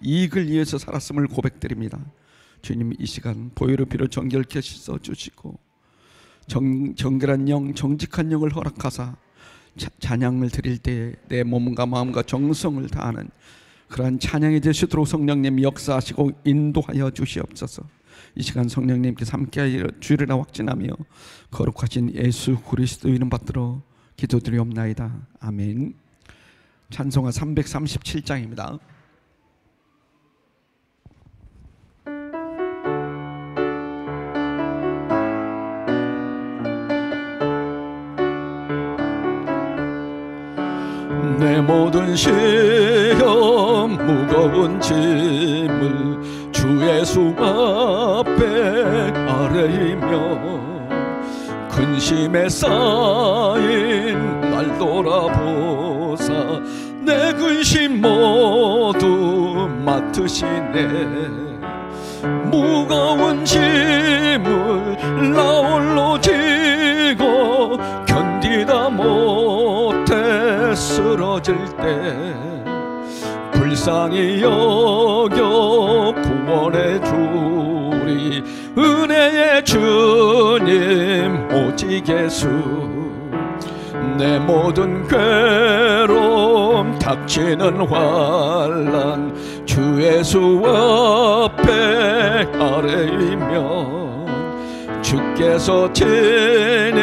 이익을 위해서 살았음을 고백드립니다. 주님, 이 시간 보혈의 피로 정결케 씻어주시고 정결한 영, 정직한 영을 허락하사 찬양을 드릴 때에 내 몸과 마음과 정성을 다하는 그러한 찬양이 되시도록 성령님 역사하시고 인도하여 주시옵소서. 이 시간 성령님께서 함께하여 주리라 확신하며 거룩하신 예수 그리스도 이름 받들어 기도드리옵나이다. 아멘. 찬송가 337장입니다. 내 모든 시험 무거운 짐을 주 예수 앞에 아뢰이며 근심에 쌓인 날 돌아보사 내 근심 모두 맡으시네. 무거운 짐을 나 홀로 지고 견디다 못해 쓰러질 때 불쌍히 여겨 구원해 주리 은혜의 주님 오직 예수. 내 모든 괴로움 닥치는 환난 주 예수 앞에 아뢰이면 주께서 친히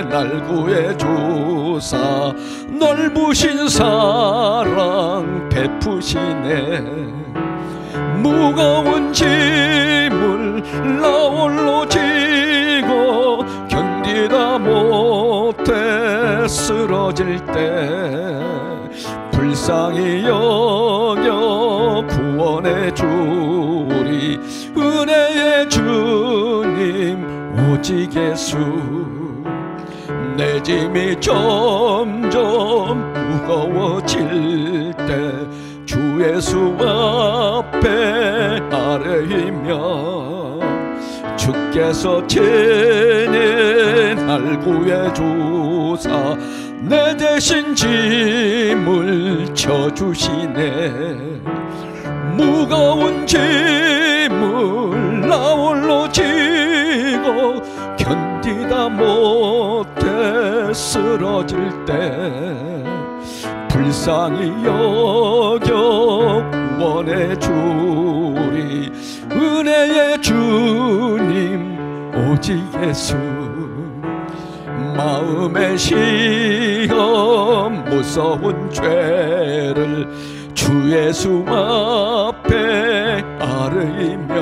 날 구해 주사 넓으신 사랑 베푸시네. 무거운 짐을 나 홀로 지고 견디다 못해 쓰러질 때 불쌍히 여겨 구원해 주리 은혜의 주님 오직 예수. 내 짐이 점점 무거워질 때 주 예수 앞에 아뢰이면 주께서 친히 날 구해 주사 내 대신 짐을 져주시네. 무거운 짐을 나 홀로 지고 견디다 못해 쓰러질 때 불쌍히 여겨 구원해 주리 은혜의 주님 오직 예수. 마음의 시험 무서운 죄를 주 예수 앞에 아뢰이며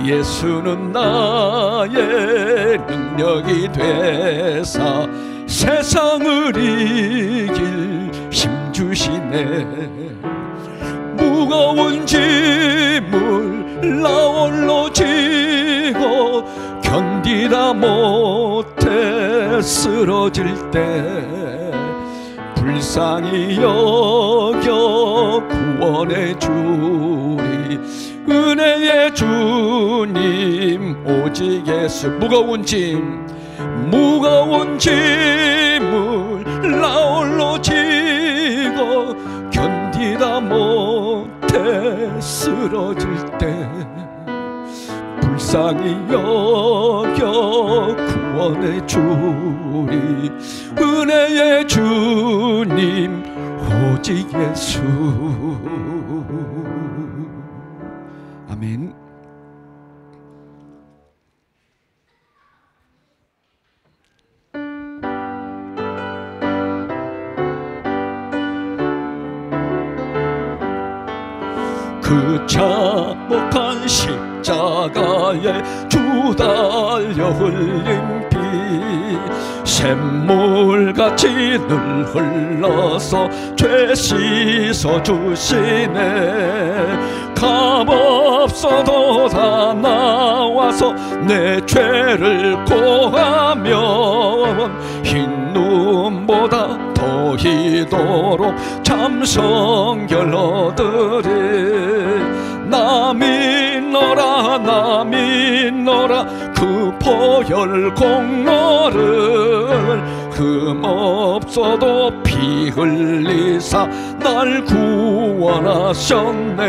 예수는 나의 능력이 되사 세상을 이길 힘주시네. 무거운 짐을 나 홀로 지고 견디다 못해 쓰러질 때 불쌍히 여겨 구원해 주리 은혜의 주님 오직 예수. 무거운 짐을 나 홀로 지고 견디다 못해 쓰러질 때 불쌍히 여겨 구원해 주리 은혜의 주님 오직 예수. 아멘. 그 참혹한 십자가에 주 달려 흘린 피 샘물같이 늘 흘러서 죄 씻어주시네. 값없어도 다 나와서 내 죄를 고하면 흰 눈보다 더 희도록 참 성결 얻으리. 나 믿노라 그 보혈 공로를 흠없어도 피 흘리사 날 구원하셨네.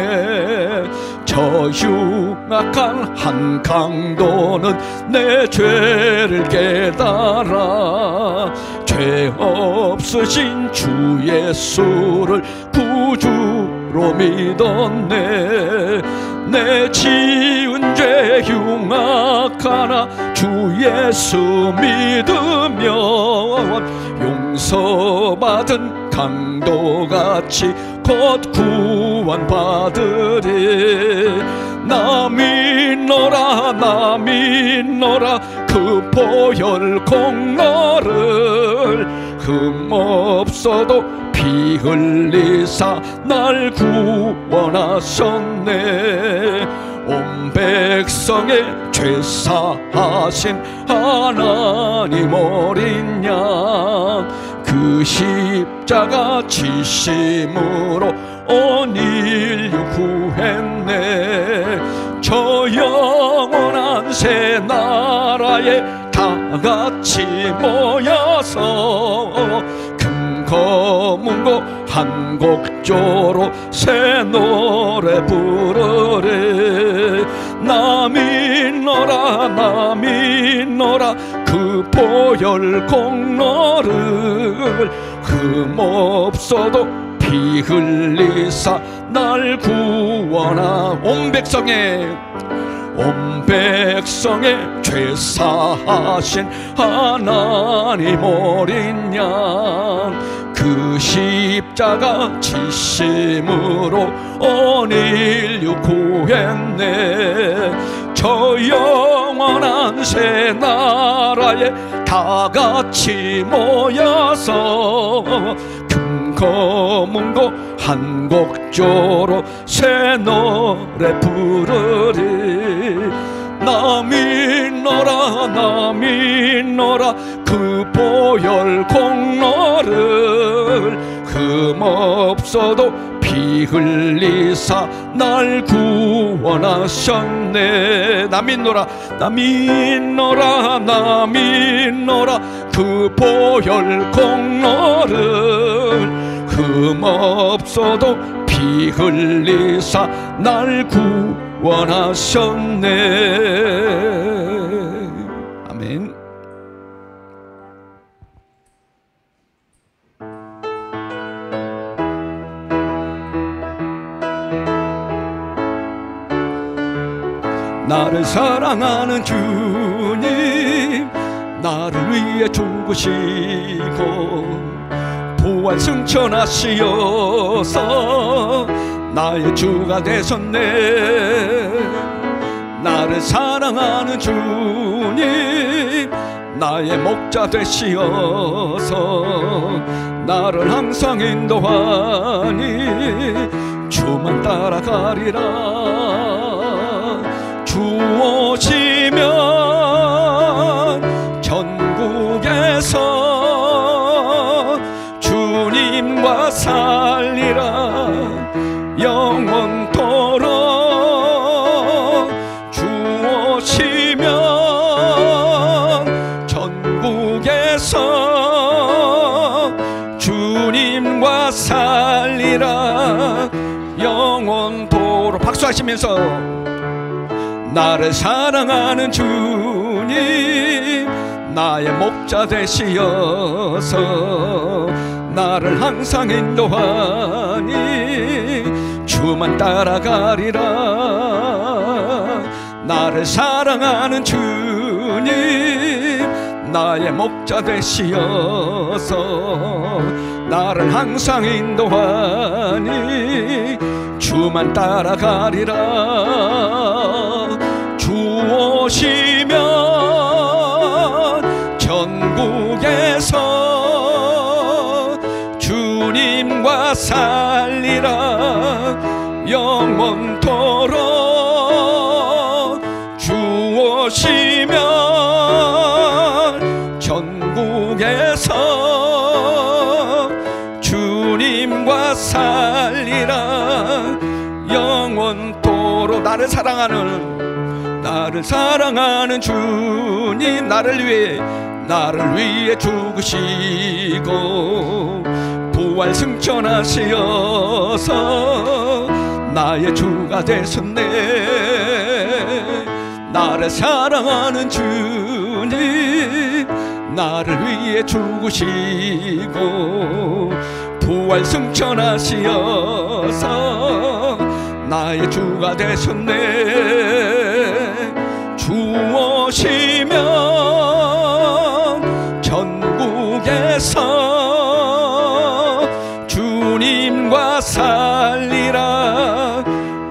저 흉악한 한 강도는 내 죄를 깨달아 죄 없으신 주 예수를 구주로 믿었네. 내 지은 죄 흉악하나 주 예수 믿으면 용서받은 강도같이 곧 구원받으리. 나 믿노라 나 믿노라 그 보혈 공로를 흠없어도 피 흘리사 날 구원하셨네. 온 백성의 죄 사하신 하나님 어린 양 그 십자가 지심으로 온 인류 구했네. 저 영원한 새 나라에 다 같이 모여서 금거문고 한 곡조로 새 노래 부르래. 나 믿노라 나 믿노라 그 보혈 공로를 흠없어도 피 흘리사 날 구원하. 온 백성의 죄 사하신 하나님 어린 양 그 십자가 지심으로 온 인류 구했네. 저 영원한 새 나라에 다 같이 모여서 금거문고 한 곡조로 새 노래 부르리. 나 믿노라 나 믿노라 그 보혈 공로를 흠없어도 피 흘리사 날 구원하셨네. 나 믿노라 나 믿노라 나 믿노라 그 보혈 공로를 흠없어도 피 흘리사 날 구원하셨네. 아멘. 나를 사랑하는 주님 나를 위해 죽으시고 부활 승천하시어서 나의 주가 되셨네. 나를 사랑하는 주님 나의 목자 되시어서 나를 항상 인도하니 주만 따라가리라. 주 오시면 전국에서 주님과 살리라. 영원토록 주 오시면 전국에서 주님과 살리라. 영원토록. 박수하시면서 나를 사랑하는 주님 나의 목자 되시어서 나를 항상 인도하니 주만 따라가리라. 나를 사랑하는 주님 나의 목자 되시어서 나를 항상 인도하니 주만 따라가리라. 주 오시면 전국에서 주님과 살리라. 영원토록 주 오시면 전국에서 주님과 살리라. 영원토록. 나를 사랑하는 주님 나를 위해 죽으시고 부활 승천하시어서 나의 주가 되셨네. 나를 사랑하는 주님, 나를 위해 죽으시고 부활 승천하시어서 나의 주가 되셨네. 주 오시면 전국에서 주님과 살리라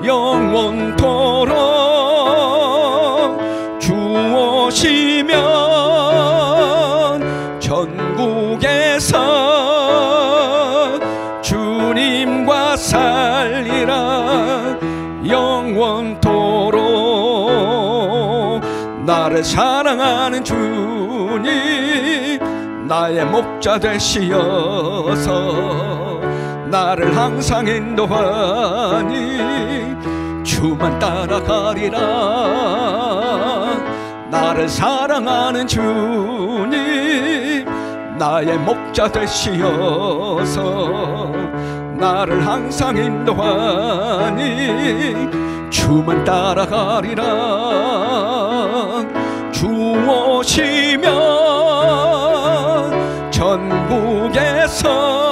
영원토록. 주 오시면 전국에서 주님과 살리라 영원토록. 나를 사랑하는 주님, 나의 목자 되시어서 나를 항상 인도하니 주만 따라가리라. 나를 사랑하는 주님, 나의 목자 되시어서 나를 항상 인도하니 주만 따라가리라. 주 오시면 전국에서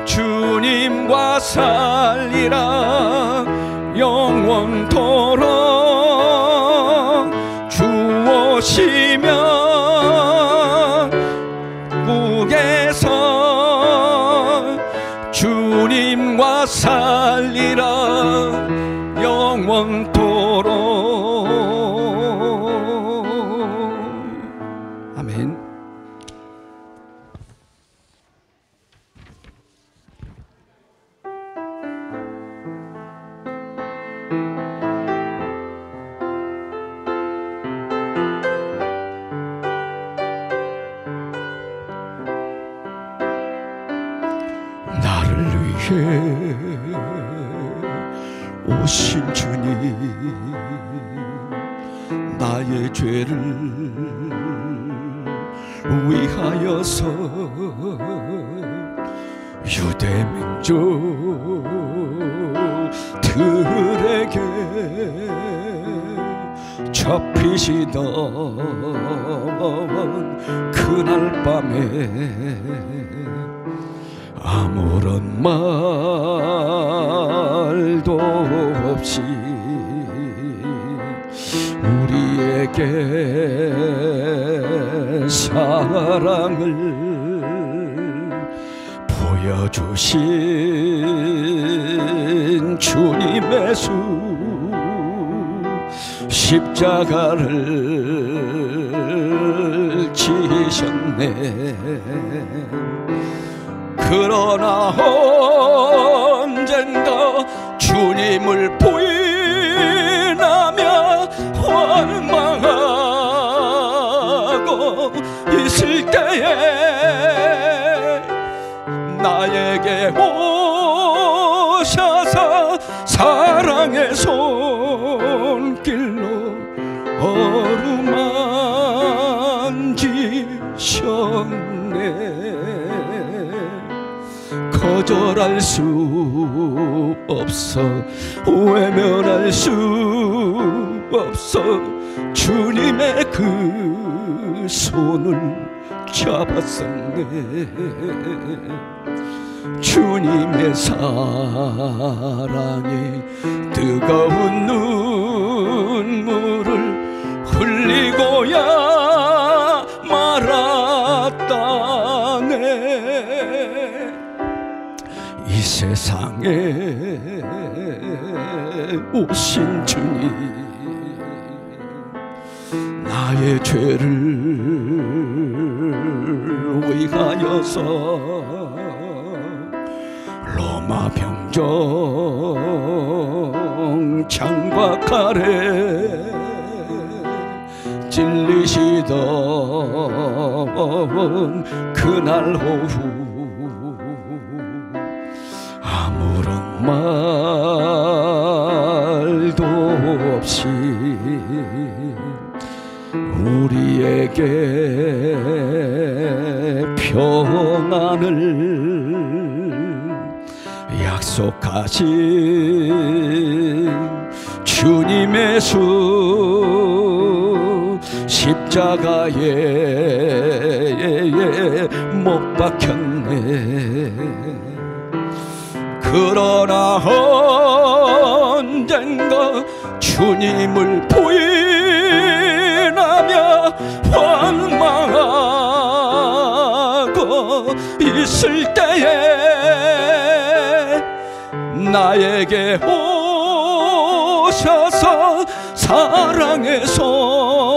주님과 살리라 영원토록. 주 오시면 국에서 주님과 살리라 영원토록. 아멘. 나를 위해 오신 주님, 나의 죄를 위하여서 유대 민족들에게 잡히시던 그날 밤에 아무런 말도 없이 우리에게 사랑을 보여주신 주님의 수 십자가를 지셨네. 그러나 언젠가 주님을 부인하며 원망하고 있을 때에 나에게 오셔서 사랑의 손길로 어루만지셨네. 거절할 수 없어, 외면할 수 없어 주님의 그 손을 잡았었네. 주님의 사랑에 뜨거운 눈물을 흘리고야 말았다네. 이 세상에 오신 주님, 나의 죄를 위하여서 로마 병정 창과 칼에 찔리시던 그날 오후 아무런 말도 없이 우리에게 평안을 하신 주님의 수 십자가에 못 박혔네. 그러나 언젠가 주님을 부인하며 원망하고 있을 때에 나에게 오셔서 사랑의 손길로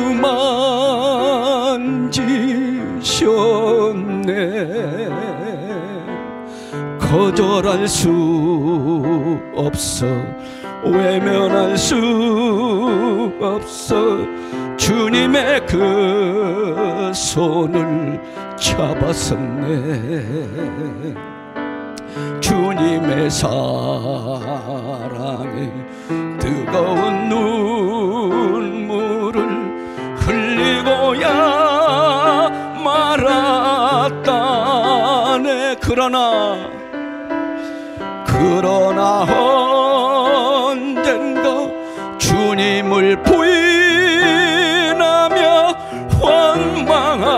어루만지셨네. 거절할 수 없어, 외면할 수 없어. 주님의 그 손을 잡았었네. 주님의 사랑에 뜨거운 눈물을 흘리고야 말았다네. 그러나 언젠가 주님을 부인하며 원망하고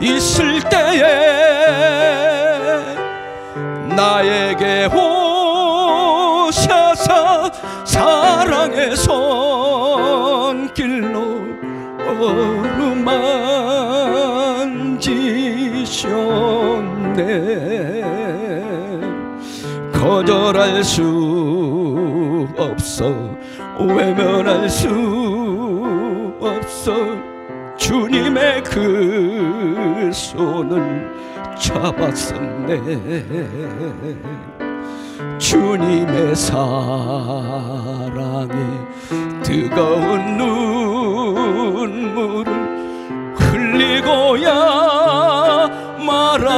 있을 때에 나에게 오셔서 사랑의 손길로 어루만지셨네. 거절할 수 없어, 외면할 수 없어. 주님의 그 손을 잡았었네. 주님의 사랑에 뜨거운 눈물을 흘리고야 말았다네.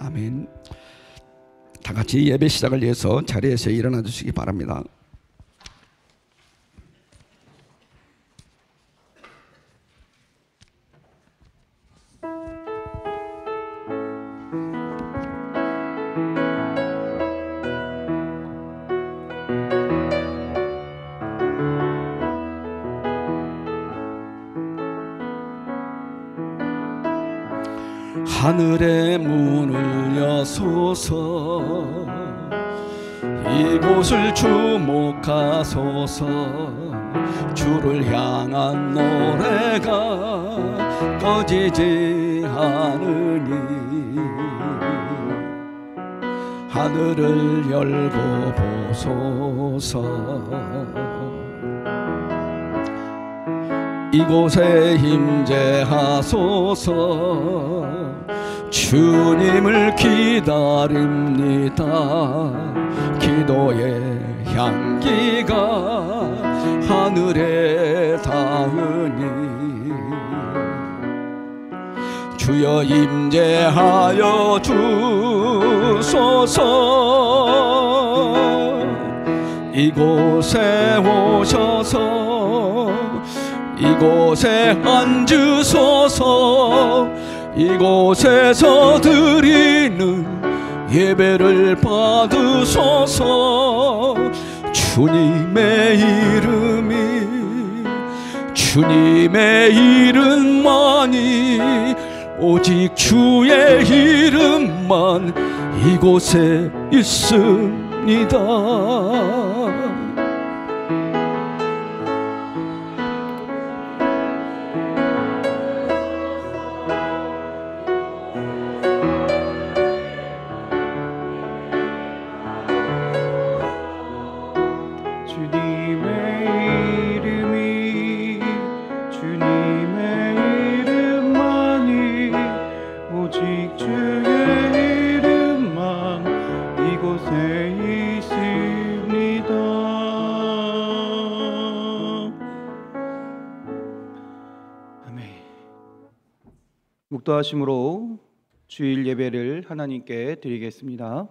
아멘. 다 같이 예배 시작을 위해서 자리에서 일어나 주시기 바랍니다. 하늘의 문을 여소서, 이곳을 주목하소서. 주를 향한 노래가 꺼지지 않으니 하늘을 열고 보소서. 이곳에 임재하소서. 주님을 기다립니다. 기도의 향기가 하늘에 닿으니 주여 임재하여 주소서. 이곳에 오셔서 이곳에 앉으소서. 이곳에서 드리는 예배를 받으소서. 주님의 이름만이 오직 주의 이름만 이곳에 있습니다. 묵도하심으로 주일 예배를 하나님께 드리겠습니다.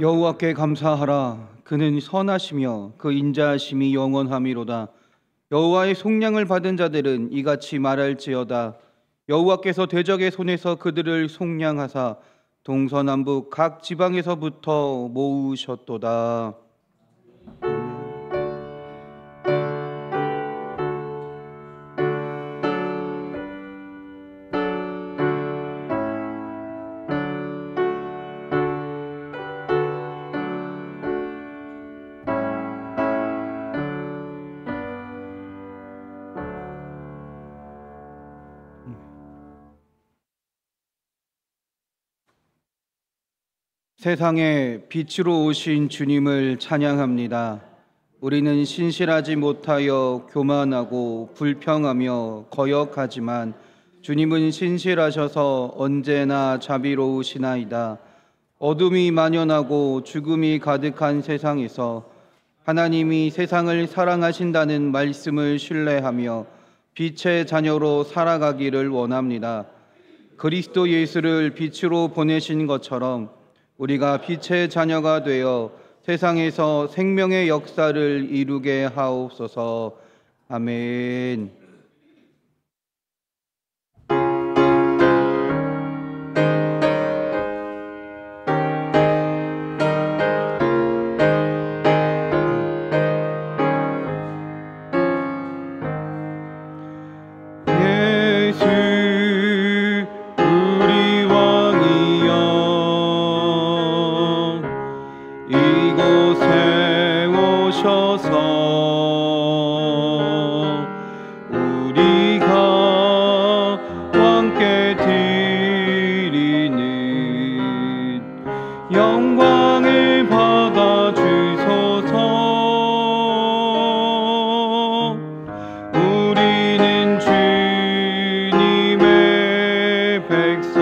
여호와께 감사하라. 그는 선하시며 그 인자하심이 영원함이로다. 여호와의 속량을 받은 자들은 이같이 말할지어다. 여호와께서 대적의 손에서 그들을 속량하사 동서남북 각 지방에서부터 모으셨도다. 세상에 빛으로 오신 주님을 찬양합니다. 우리는 신실하지 못하여 교만하고 불평하며 거역하지만 주님은 신실하셔서 언제나 자비로우시나이다. 어둠이 만연하고 죽음이 가득한 세상에서 하나님이 세상을 사랑하신다는 말씀을 신뢰하며 빛의 자녀로 살아가기를 원합니다. 그리스도 예수를 빛으로 보내신 것처럼 우리가 빛의 자녀가 되어 세상에서 생명의 역사를 이루게 하옵소서. 아멘. 이곳에 오셔서 우리가 함께 드리는 영광을 받아 주소서. 우리는 주님의 백성,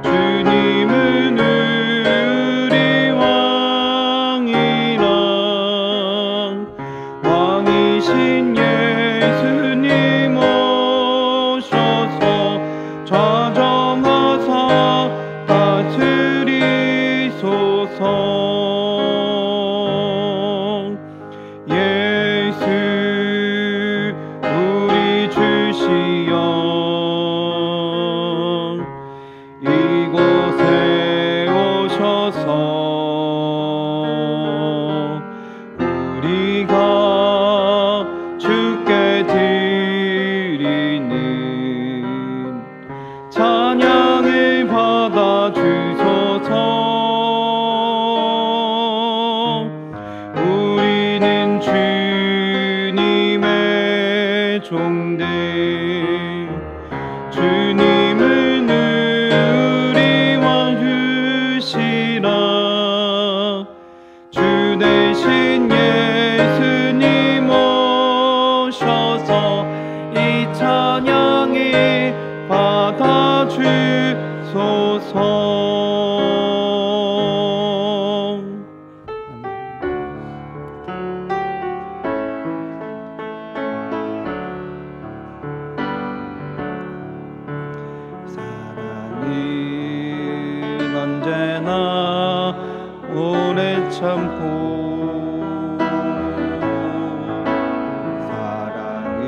주님은 우리 왕이신 예수님 오셔서 좌정하사 다스리소서. 예수 우리 주시여 이곳에 오셔서 우리가 주께 드리는 찬양을 받아 주소서. 우리는 주님의 종들, 주님은 우리 왕 주시라. 주 대신 예수님 오셔서 이 찬양을 받아 주소서. 사랑은 언제나 오래 참고, 사랑은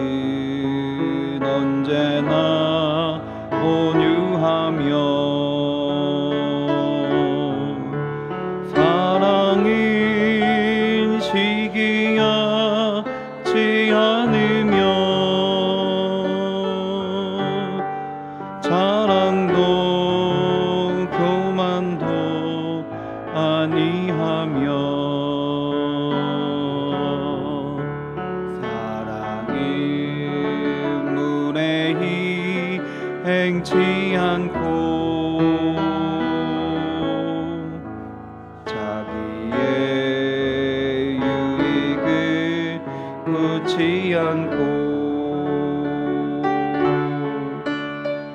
언제나 온유하며, 사랑은 시기하지 않으며 자랑도 교만도 아니하며, 사랑은 무례히 행치 않고 자기의 유익을 묻지 않고,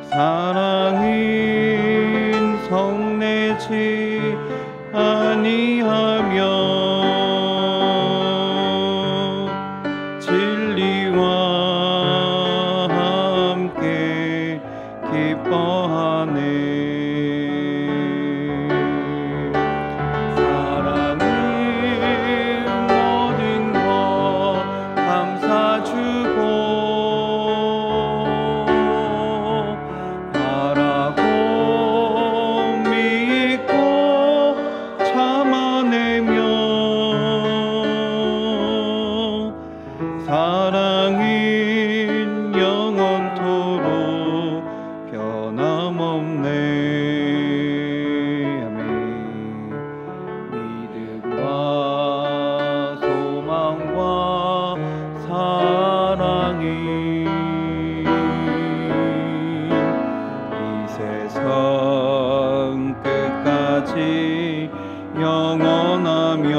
사랑은 성내지 아니하며 진리와 함께 기뻐하네. 날까지 영원하며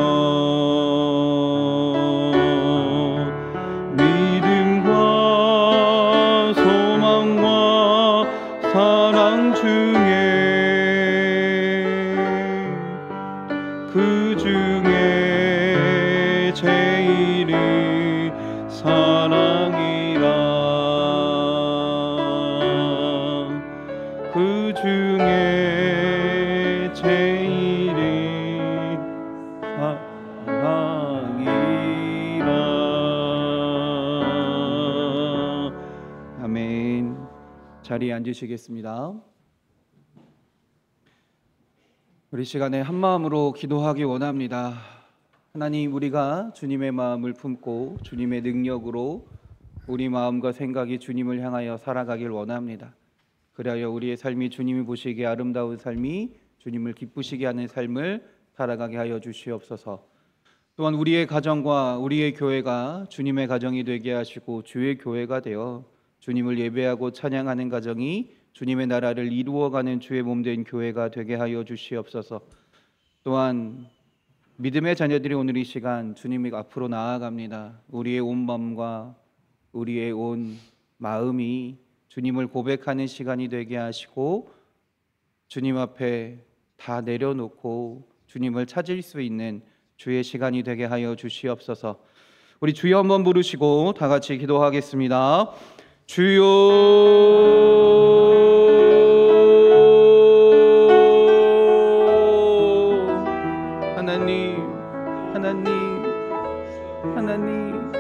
믿음과 소망과 사랑 중에 그 중에 제일이 사랑이라 그 중에 제일이 사랑이라. 아멘. 자리에 앉으시겠습니다. 우리 시간에 한 마음으로 기도하기 원합니다. 하나님, 우리가 주님의 마음을 품고 주님의 능력으로 우리 마음과 생각이 주님을 향하여 살아가길 원합니다. 그리하여 우리의 삶이 주님이 보시기에 아름다운 삶이 주님을 기쁘시게 하는 삶을 살아가게 하여 주시옵소서. 또한 우리의 가정과 우리의 교회가 주님의 가정이 되게 하시고 주의 교회가 되어 주님을 예배하고 찬양하는 가정이 주님의 나라를 이루어가는 주의 몸된 교회가 되게 하여 주시옵소서. 또한 믿음의 자녀들이 오늘 이 시간 주님 앞으로 나아갑니다. 우리의 온 마음과 우리의 온 마음이 주님을 고백하는 시간이 되게 하시고 주님 앞에 다 내려놓고 주님을 찾을 수 있는 주의 시간이 되게 하여 주시옵소서. 우리 주여 한번 부르시고 다 같이 기도하겠습니다. 주여 하나님,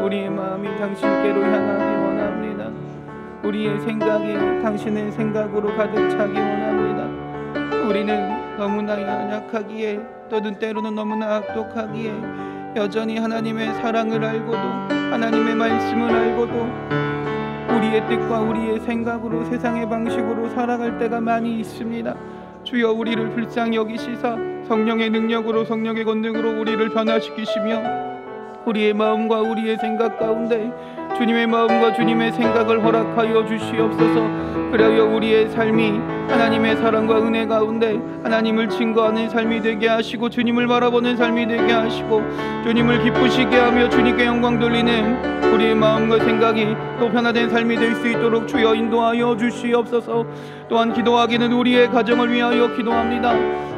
우리의 마음이 당신께로 향하기 원합니다. 우리의 생각이 당신의 생각으로 가득 차기 원합니다. 우리는 너무나 연약하기에 또는 때로는 너무나 악독하기에 여전히 하나님의 사랑을 알고도 하나님의 말씀을 알고도 우리의 뜻과 우리의 생각으로 세상의 방식으로 살아갈 때가 많이 있습니다. 주여, 우리를 불쌍히 여기시사 성령의 능력으로 성령의 권능으로 우리를 변화시키시며 우리의 마음과 우리의 생각 가운데 주님의 마음과 주님의 생각을 허락하여 주시옵소서. 그리하여 우리의 삶이 하나님의 사랑과 은혜 가운데 하나님을 증거하는 삶이 되게 하시고 주님을 바라보는 삶이 되게 하시고 주님을 기쁘시게 하며 주님께 영광 돌리는 우리의 마음과 생각이 또 변화된 삶이 될 수 있도록 주여 인도하여 주시옵소서. 또한 기도하기는 우리의 가정을 위하여 기도합니다.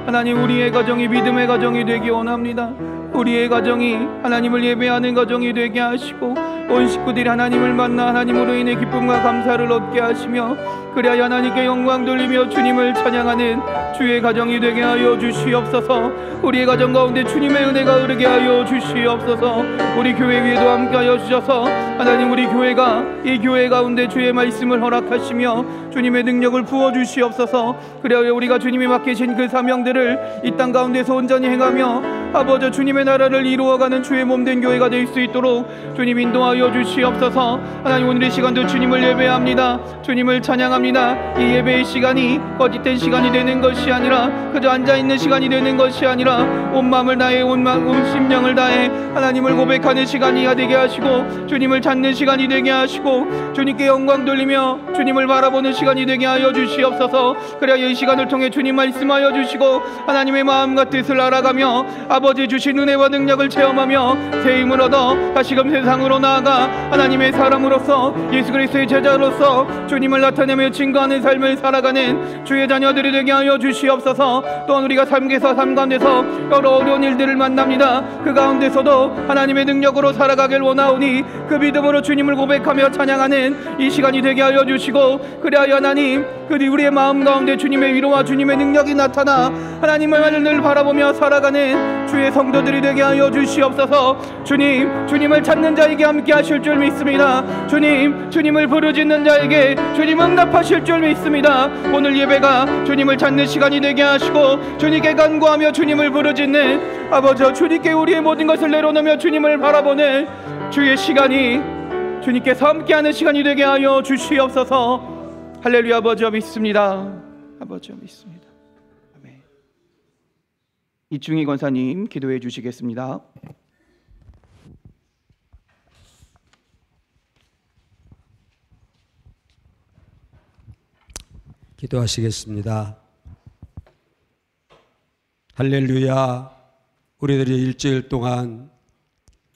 하나님, 우리의 가정이 믿음의 가정이 되기 원합니다. 우리의 가정이 하나님을 예배하는 가정이 되게 하시고 온 식구들이 하나님을 만나 하나님으로 인해 기쁨과 감사를 얻게 하시며 그리하여 하나님께 영광 돌리며 주님을 찬양하는 주의 가정이 되게 하여 주시옵소서. 우리의 가정 가운데 주님의 은혜가 흐르게 하여 주시옵소서. 우리 교회 위에도 함께 하여 주셔서 하나님, 우리 교회가 이 교회 가운데 주의 말씀을 허락하시며 주님의 능력을 부어 주시옵소서. 그리하여 우리가 주님이 맡기신 그 사명들을 이 땅 가운데서 온전히 행하며 아버지 주님의 나라를 이루어가는 주의 몸된 교회가 될 수 있도록 주님 인도하여 주시옵소서. 하나님, 오늘 이 시간도 주님을 예배합니다. 주님을 찬양합니다. 이 예배의 시간이 거짓된 시간이 되는 것이 아니라 그저 앉아있는 시간이 되는 것이 아니라 온 마음을 다해 온 심령을 다해 하나님을 고백하는 시간이 되게 하시고 주님을 찾는 시간이 되게 하시고 주님께 영광 돌리며 주님을 바라보는 시간이 되게 하여 주시옵소서. 그래야 이 시간을 통해 주님 말씀하여 주시고 하나님의 마음과 뜻을 알아가며 아버지 주신 은혜와 능력을 체험하며 새 힘을 얻어 다시금 세상으로 나아가 하나님의 사람으로서 예수 그리스도의 제자로서 주님을 나타내며 증거하는 삶을 살아가는 주의 자녀들이 되게 하여 주시옵소서. 또한 우리가 삶에서 삶 가운데서 여러 어려운 일들을 만납니다. 그 가운데서도 하나님의 능력으로 살아가길 원하오니 그 믿음으로 주님을 고백하며 찬양하는 이 시간이 되게 하여 주시고 그리하여 하나님, 우리의 마음 가운데 주님의 위로와 주님의 능력이 나타나 하나님을 늘 바라보며 살아가는 주의 성도들이 되게 하여 주시옵소서. 주님을 찾는 자에게 함께 하실 줄 믿습니다. 주님을 부르짖는 자에게 주님 응답하실 줄 믿습니다. 오늘 예배가 주님을 찾는 시간이 되게 하시고 주님께 간구하며 주님을 부르짖는 아버지, 주님께 우리의 모든 것을 내려놓으며 주님을 바라보는 주의 시간이 주님께서 함께하는 시간이 되게 하여 주시옵소서. 할렐루야. 아버지 믿습니다. 아버지 믿습니다. 아멘. 이충희 권사님 기도해 주시겠습니다. 기도하시겠습니다. 할렐루야. 우리들이 일주일 동안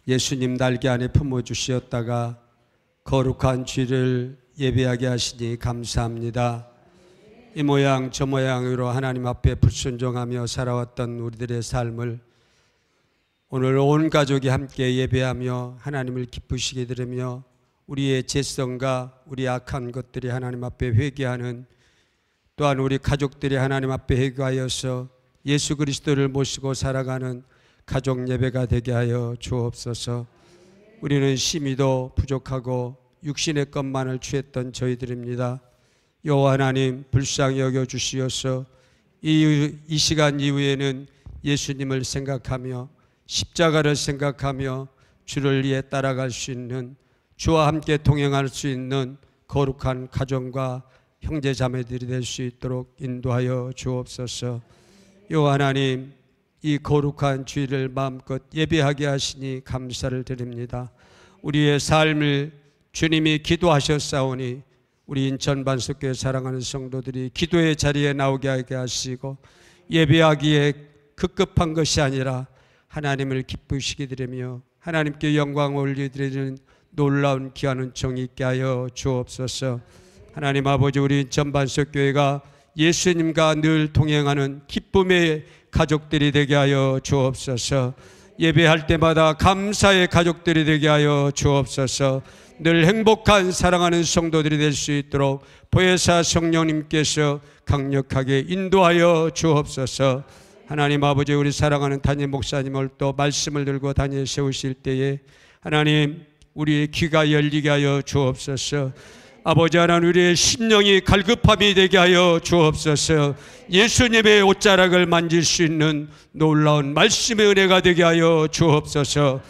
예수님 날개 안에 품어주시었다가 거룩한 주일을 예배하게 하시니 감사합니다. 이 모양 저 모양으로 하나님 앞에 불순종하며 살아왔던 우리들의 삶을 오늘 온 가족이 함께 예배하며 하나님을 기쁘시게 들으며 우리의 죄성과 우리 악한 것들이 하나님 앞에 회개하는, 또한 우리 가족들이 하나님 앞에 회개하여서 예수 그리스도를 모시고 살아가는 가족 예배가 되게 하여 주옵소서. 우리는 심히도 부족하고 육신의 것만을 취했던 저희들입니다. 여호와 하나님 불쌍히 여겨 주시어서 이 시간 이후에는 예수님을 생각하며 십자가를 생각하며 주를 위해 따라갈 수 있는, 주와 함께 동행할 수 있는 거룩한 가정과 형제 자매들이 될 수 있도록 인도하여 주옵소서. 여호와 하나님, 이 거룩한 주일을 마음껏 예배하게 하시니 감사를 드립니다. 우리의 삶을 주님이 기도하셨사오니 우리 인천 반석교회 사랑하는 성도들이 기도의 자리에 나오게 하게 하시고, 예배하기에 급급한 것이 아니라 하나님을 기쁘시게 드리며 하나님께 영광을 올려드리는 놀라운 귀한 은총이 있게 하여 주옵소서. 하나님 아버지, 우리 인천 반석교회가 예수님과 늘 동행하는 기쁨의 가족들이 되게 하여 주옵소서. 예배할 때마다 감사의 가족들이 되게 하여 주옵소서. 늘 행복한 사랑하는 성도들이 될 수 있도록 보혜사 성령님께서 강력하게 인도하여 주옵소서. 하나님 아버지, 우리 사랑하는 담임 목사님을 또 말씀을 들고 다니엘 세우실 때에 하나님 우리의 귀가 열리게 하여 주옵소서. 아버지 하나님, 우리의 심령이 갈급함이 되게 하여 주옵소서. 예수님의 옷자락을 만질 수 있는 놀라운 말씀의 은혜가 되게 하여 주옵소서.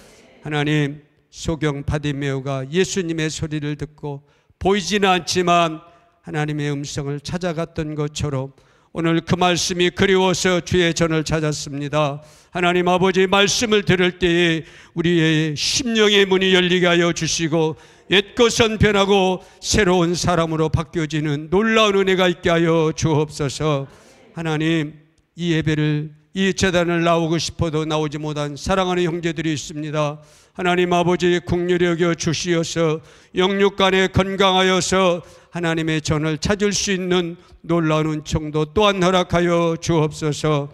하나님, 소경 바디메오가 예수님의 소리를 듣고 보이지는 않지만 하나님의 음성을 찾아갔던 것처럼 오늘 그 말씀이 그리워서 주의 전을 찾았습니다. 하나님 아버지, 말씀을 들을 때에 우리의 심령의 문이 열리게 하여 주시고 옛것은 변하고 새로운 사람으로 바뀌어지는 놀라운 은혜가 있게 하여 주옵소서. 하나님, 이 예배를, 이 제단을 나오고 싶어도 나오지 못한 사랑하는 형제들이 있습니다. 하나님 아버지, 긍휼히 여겨 주시어서 영육간에 건강하여서 하나님의 전을 찾을 수 있는 놀라운 은총도 또한 허락하여 주옵소서.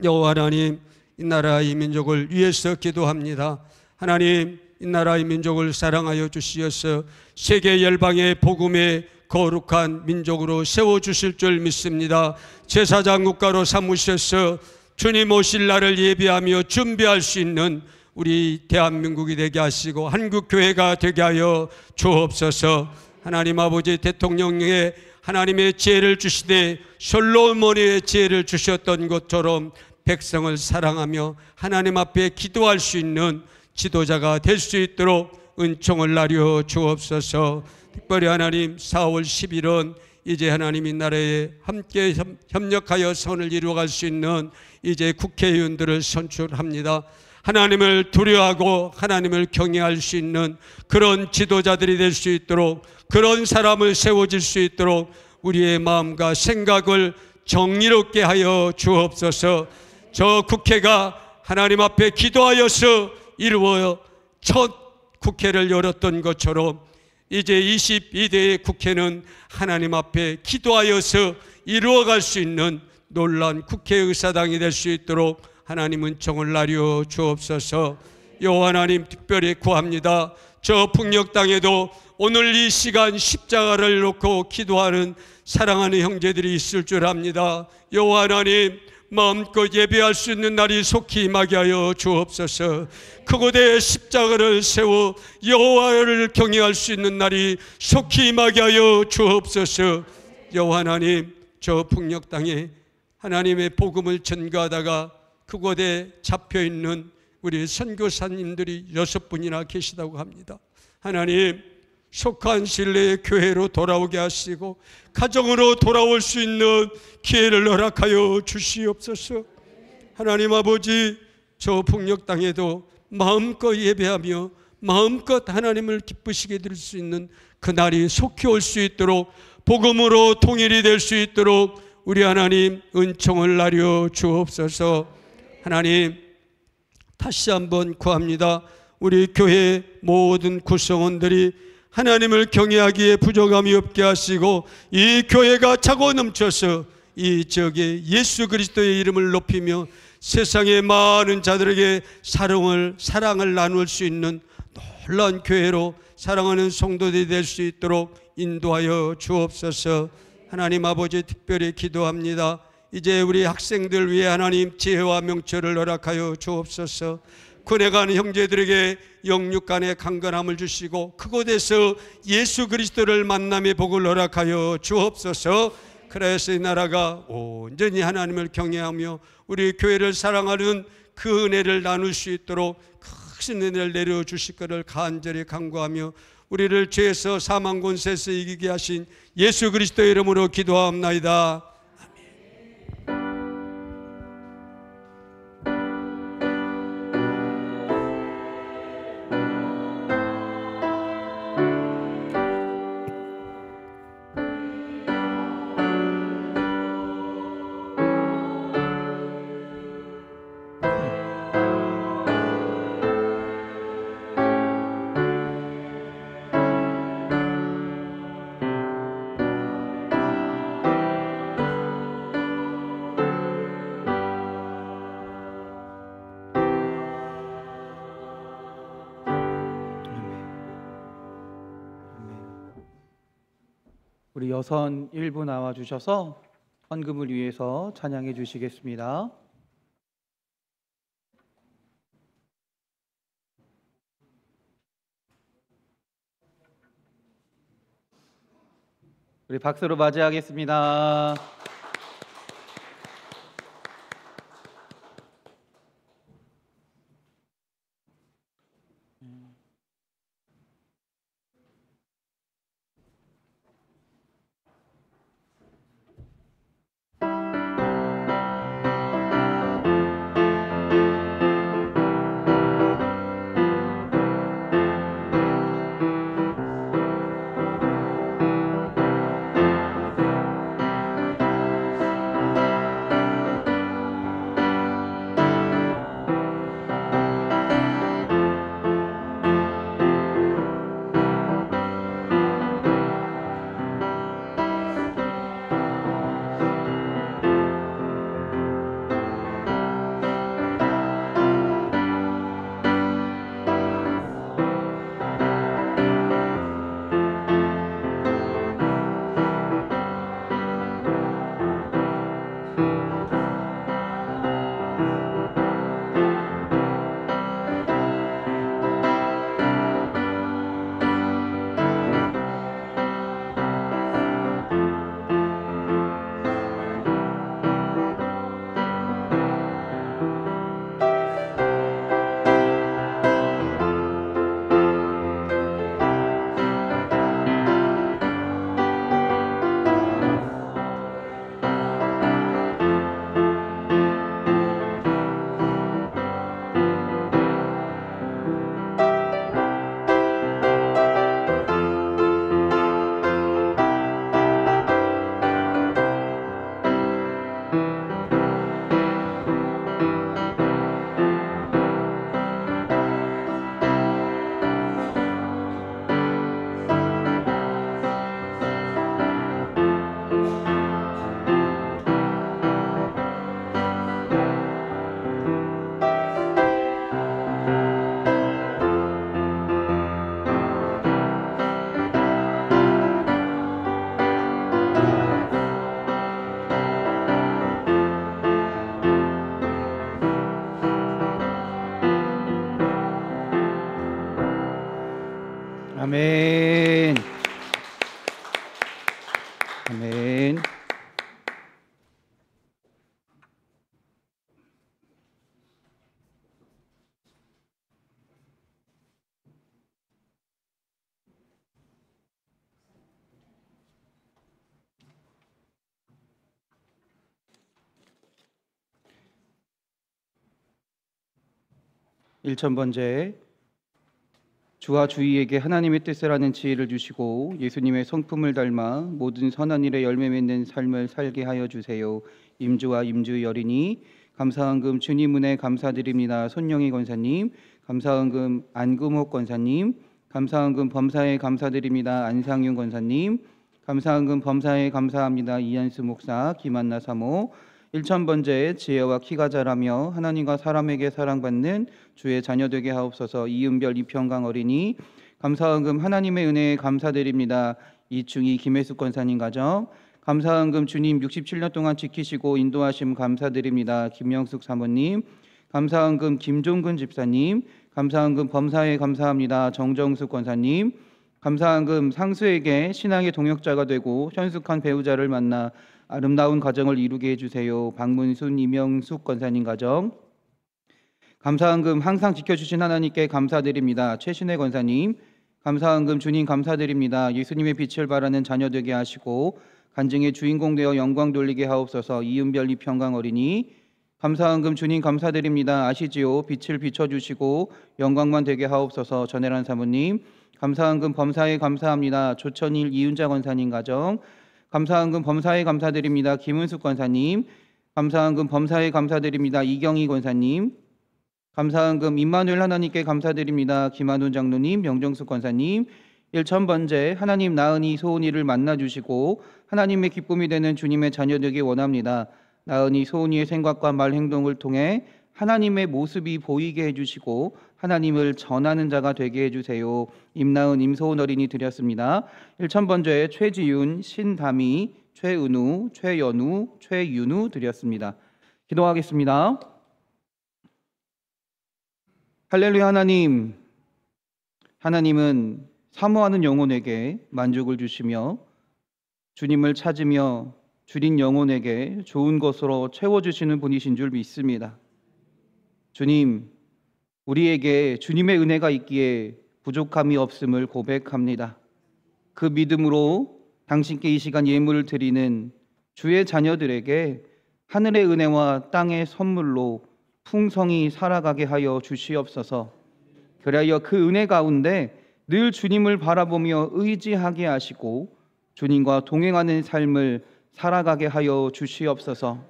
여호와 하나님, 이 나라 이 민족을 위해서 기도합니다. 하나님, 이 나라 이 민족을 사랑하여 주시어서 세계 열방의 복음의 거룩한 민족으로 세워주실 줄 믿습니다. 제사장 국가로 삼으셔서 주님 오실 날을 예비하며 준비할 수 있는 우리 대한민국이 되게 하시고 한국교회가 되게 하여 주옵소서. 하나님 아버지, 대통령에게 하나님의 지혜를 주시되 솔로몬의 지혜를 주셨던 것처럼 백성을 사랑하며 하나님 앞에 기도할 수 있는 지도자가 될 수 있도록 은총을 나려 주옵소서. 특별히 하나님, 4월 10일은 이제 하나님 이 나라에 함께 협력하여 선을 이루어갈 수 있는 이제 국회의원들을 선출합니다. 하나님을 두려워하고 하나님을 경외할 수 있는 그런 지도자들이 될 수 있도록, 그런 사람을 세워질 수 있도록 우리의 마음과 생각을 정의롭게 하여 주옵소서. 저 국회가 하나님 앞에 기도하여서 이루어 첫 국회를 열었던 것처럼 이제 22대의 국회는 하나님 앞에 기도하여서 이루어갈 수 있는 놀라운 국회의사당이 될 수 있도록 하나님 은총을 나려 주옵소서. 여호와 하나님, 특별히 구합니다. 저 북녘 땅에도 오늘 이 시간 십자가를 놓고 기도하는 사랑하는 형제들이 있을 줄 압니다. 여호와 하나님, 마음껏 예배할 수 있는 날이 속히 임하게 하여 주옵소서. 그곳에 십자가를 세워 여호와를 경외할 수 있는 날이 속히 임하게 하여 주옵소서. 여호와 하나님, 저 북녘 땅에 하나님의 복음을 전가하다가 그곳에 잡혀있는 우리 선교사님들이 6분이나 계시다고 합니다. 하나님, 속한 신뢰의 교회로 돌아오게 하시고 가정으로 돌아올 수 있는 기회를 허락하여 주시옵소서. 하나님 아버지, 저 북녘 땅에도 마음껏 예배하며 마음껏 하나님을 기쁘시게 드릴 수 있는 그날이 속히 올 수 있도록, 복음으로 통일이 될 수 있도록 우리 하나님 은총을 나려 주옵소서. 하나님 다시 한번 구합니다. 우리 교회 모든 구성원들이 하나님을 경외하기에 부족함이 없게 하시고 이 교회가 차고 넘쳐서 이 지역에 예수 그리스도의 이름을 높이며 세상의 많은 자들에게 사랑을 나눌 수 있는 놀라운 교회로 사랑하는 성도들이 될 수 있도록 인도하여 주옵소서. 하나님 아버지 특별히 기도합니다. 이제 우리 학생들 위해 하나님 지혜와 명철을 허락하여 주옵소서. 군에 가는 형제들에게 영육 간의 강건함을 주시고 그곳에서 예수 그리스도를 만남의 복을 허락하여 주옵소서. 그래서 이 나라가 온전히 하나님을 경외하며 우리 교회를 사랑하는 그 은혜를 나눌 수 있도록 큰 은혜를 내려주실 것을 간절히 간구하며 우리를 죄에서 사망 권세에서 이기게 하신 예수 그리스도의 이름으로 기도하옵나이다. 우리 여선 일부 나와 주셔서 헌금을 위해서 찬양해 주시겠습니다. 우리 박수로 맞이하겠습니다. 아멘. 아멘. 일천번제 주와 주위에게 하나님의 뜻을 아는 지혜를 주시고 예수님의 성품을 닮아 모든 선한 일에 열매 맺는 삶을 살게 하여 주세요. 임주와 임주 여린이 감사헌금 주님 은혜 감사드립니다. 손영희 권사님, 감사헌금 안금옥 권사님, 감사헌금 범사에 감사드립니다. 안상윤 권사님, 감사헌금 범사에 감사합니다. 이한수 목사, 김한나 사모, 1000번째 지혜와 키가 자라며 하나님과 사람에게 사랑받는 주의 자녀 되게 하옵소서. 이은별 이평강 어린이, 감사헌금 하나님의 은혜에 감사드립니다. 이충희 김혜숙 권사님 가정, 감사헌금 주님 67년 동안 지키시고 인도하심 감사드립니다. 김영숙 사모님, 감사헌금 김종근 집사님, 감사헌금 범사에 감사합니다. 정정숙 권사님, 감사헌금 상수에게 신앙의 동역자가 되고 현숙한 배우자를 만나 아름다운 가정을 이루게 해주세요. 박문순 이명숙 권사님 가정, 감사헌금 항상 지켜주신 하나님께 감사드립니다. 최신혜 권사님, 감사헌금 주님 감사드립니다. 예수님의 빛을 발하는 자녀 되게 하시고 간증의 주인공 되어 영광 돌리게 하옵소서. 이은별 이평강 어린이, 감사헌금 주님 감사드립니다. 아시지요? 빛을 비춰주시고 영광만 되게 하옵소서. 전혜란 사모님, 감사헌금 범사에 감사합니다. 조천일 이윤자 권사님 가정, 감사헌금 범사에 감사드립니다. 김은숙 권사님, 감사헌금 범사에 감사드립니다. 이경희 권사님, 감사헌금 임마누엘 하나님께 감사드립니다. 김한훈 장로님, 명정숙 권사님, 1000번째 하나님 나은이 소은이를 만나주시고 하나님의 기쁨이 되는 주님의 자녀 되기 원합니다. 나은이 소은이의 생각과 말 행동을 통해 하나님의 모습이 보이게 해주시고 하나님을 전하는 자가 되게 해주세요. 임나은 임소은 어린이 드렸습니다. 1000번째 최지윤, 신다미, 최은우, 최연우, 최윤우 드렸습니다. 기도하겠습니다. 할렐루야. 하나님은 사모하는 영혼에게 만족을 주시며 주님을 찾으며 주린 영혼에게 좋은 것으로 채워주시는 분이신 줄 믿습니다. 주님, 우리에게 주님의 은혜가 있기에 부족함이 없음을 고백합니다. 그 믿음으로 당신께 이 시간 예물을 드리는 주의 자녀들에게 하늘의 은혜와 땅의 선물로 풍성히 살아가게 하여 주시옵소서. 그리하여 그 은혜 가운데 늘 주님을 바라보며 의지하게 하시고 주님과 동행하는 삶을 살아가게 하여 주시옵소서.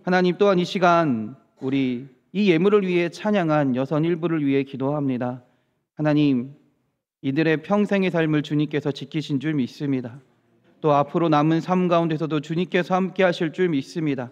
하나님, 또한 이 시간 우리 이 예물을 위해 찬양한 여선 일부를 위해 기도합니다. 하나님, 이들의 평생의 삶을 주님께서 지키신 줄 믿습니다. 또 앞으로 남은 삶 가운데서도 주님께서 함께 하실 줄 믿습니다.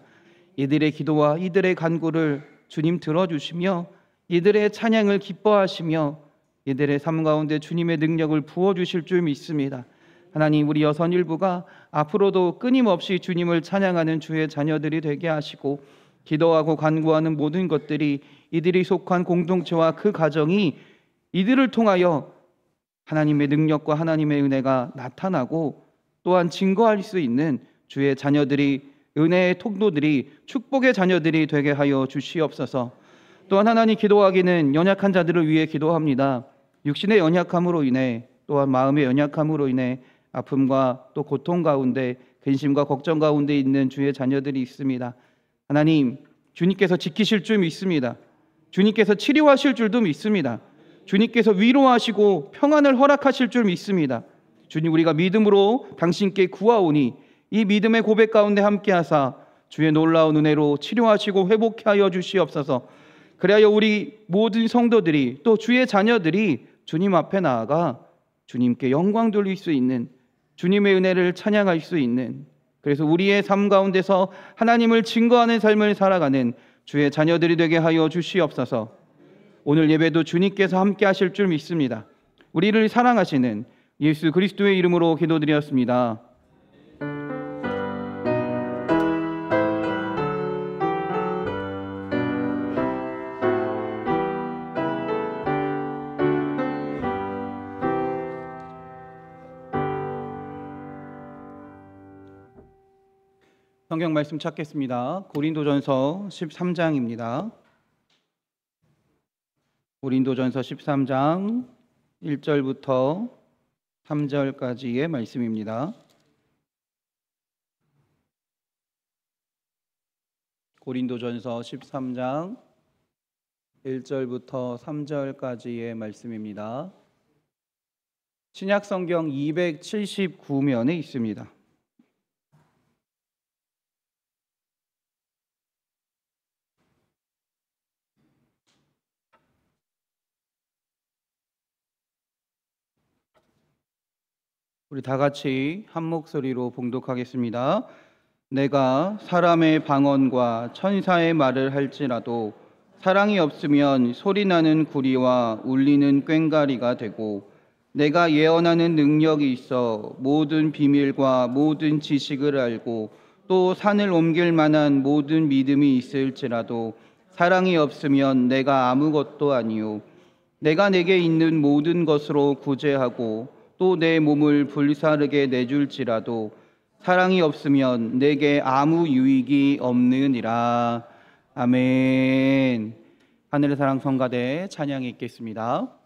이들의 기도와 이들의 간구를 주님 들어주시며 이들의 찬양을 기뻐하시며 이들의 삶 가운데 주님의 능력을 부어주실 줄 믿습니다. 하나님, 우리 여선 일부가 앞으로도 끊임없이 주님을 찬양하는 주의 자녀들이 되게 하시고 기도하고 간구하는 모든 것들이 이들이 속한 공동체와 그 가정이 이들을 통하여 하나님의 능력과 하나님의 은혜가 나타나고 또한 증거할 수 있는 주의 자녀들이, 은혜의 통로들이, 축복의 자녀들이 되게 하여 주시옵소서. 또한 하나님, 기도하기는 연약한 자들을 위해 기도합니다. 육신의 연약함으로 인해 또한 마음의 연약함으로 인해 아픔과 또 고통 가운데 근심과 걱정 가운데 있는 주의 자녀들이 있습니다. 하나님, 주님께서 지키실 줄 믿습니다. 주님께서 치료하실 줄도 믿습니다. 주님께서 위로하시고 평안을 허락하실 줄 믿습니다. 주님, 우리가 믿음으로 당신께 구하오니 이 믿음의 고백 가운데 함께하사 주의 놀라운 은혜로 치료하시고 회복케 하여 주시옵소서. 그리하여 우리 모든 성도들이 또 주의 자녀들이 주님 앞에 나아가 주님께 영광 돌릴 수 있는, 주님의 은혜를 찬양할 수 있는, 그래서 우리의 삶 가운데서 하나님을 증거하는 삶을 살아가는 주의 자녀들이 되게 하여 주시옵소서. 오늘 예배도 주님께서 함께 하실 줄 믿습니다. 우리를 사랑하시는 예수 그리스도의 이름으로 기도드렸습니다. 성경 말씀 찾겠습니다. 고린도전서 13장입니다. 고린도전서 13장 1절부터 3절까지의 말씀입니다. 고린도전서 13장 1절부터 3절까지의 말씀입니다. 신약 성경 279면에 있습니다. 우리 다 같이 한 목소리로 봉독하겠습니다. 내가 사람의 방언과 천사의 말을 할지라도 사랑이 없으면 소리나는 구리와 울리는 꽹과리가 되고, 내가 예언하는 능력이 있어 모든 비밀과 모든 지식을 알고 또 산을 옮길 만한 모든 믿음이 있을지라도 사랑이 없으면 내가 아무것도 아니요, 내가 내게 있는 모든 것으로 구제하고 또 내 몸을 불사르게 내줄지라도 사랑이 없으면 내게 아무 유익이 없느니라. 아멘. 하늘의 사랑 성가대 찬양이 있겠습니다.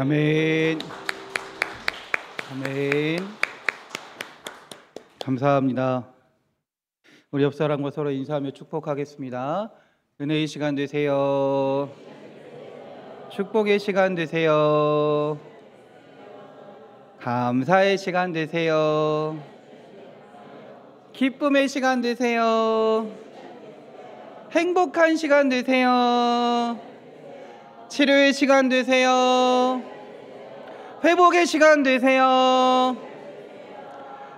아멘. 아멘. 감사합니다. 우리 옆 사람과 서로 인사하며 축복하겠습니다. 은혜의 시간 되세요. 축복의 시간 되세요. 감사의 시간 되세요. 기쁨의 시간 되세요. 행복한 시간 되세요. 치료의 시간 되세요. 회복의 시간 되세요.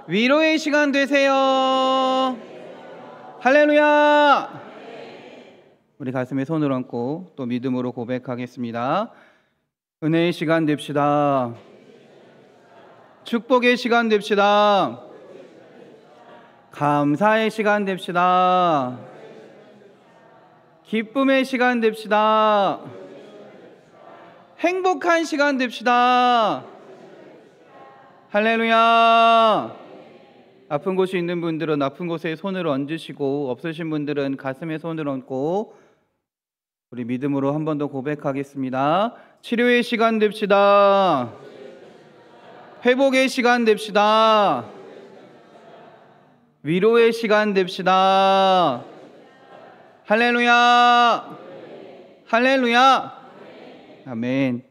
위로의 시간 되세요. 할렐루야. 우리 가슴에 손을 얹고 또 믿음으로 고백하겠습니다. 은혜의 시간 됩시다. 축복의 시간 됩시다. 감사의 시간 됩시다. 기쁨의 시간 됩시다. 행복한 시간 됩시다. 할렐루야. 아픈 곳이 있는 분들은 아픈 곳에 손을 얹으시고, 없으신 분들은 가슴에 손을 얹고 우리 믿음으로 한 번 더 고백하겠습니다. 치료의 시간 됩시다. 회복의 시간 됩시다. 위로의 시간 됩시다. 할렐루야. 할렐루야. 아멘.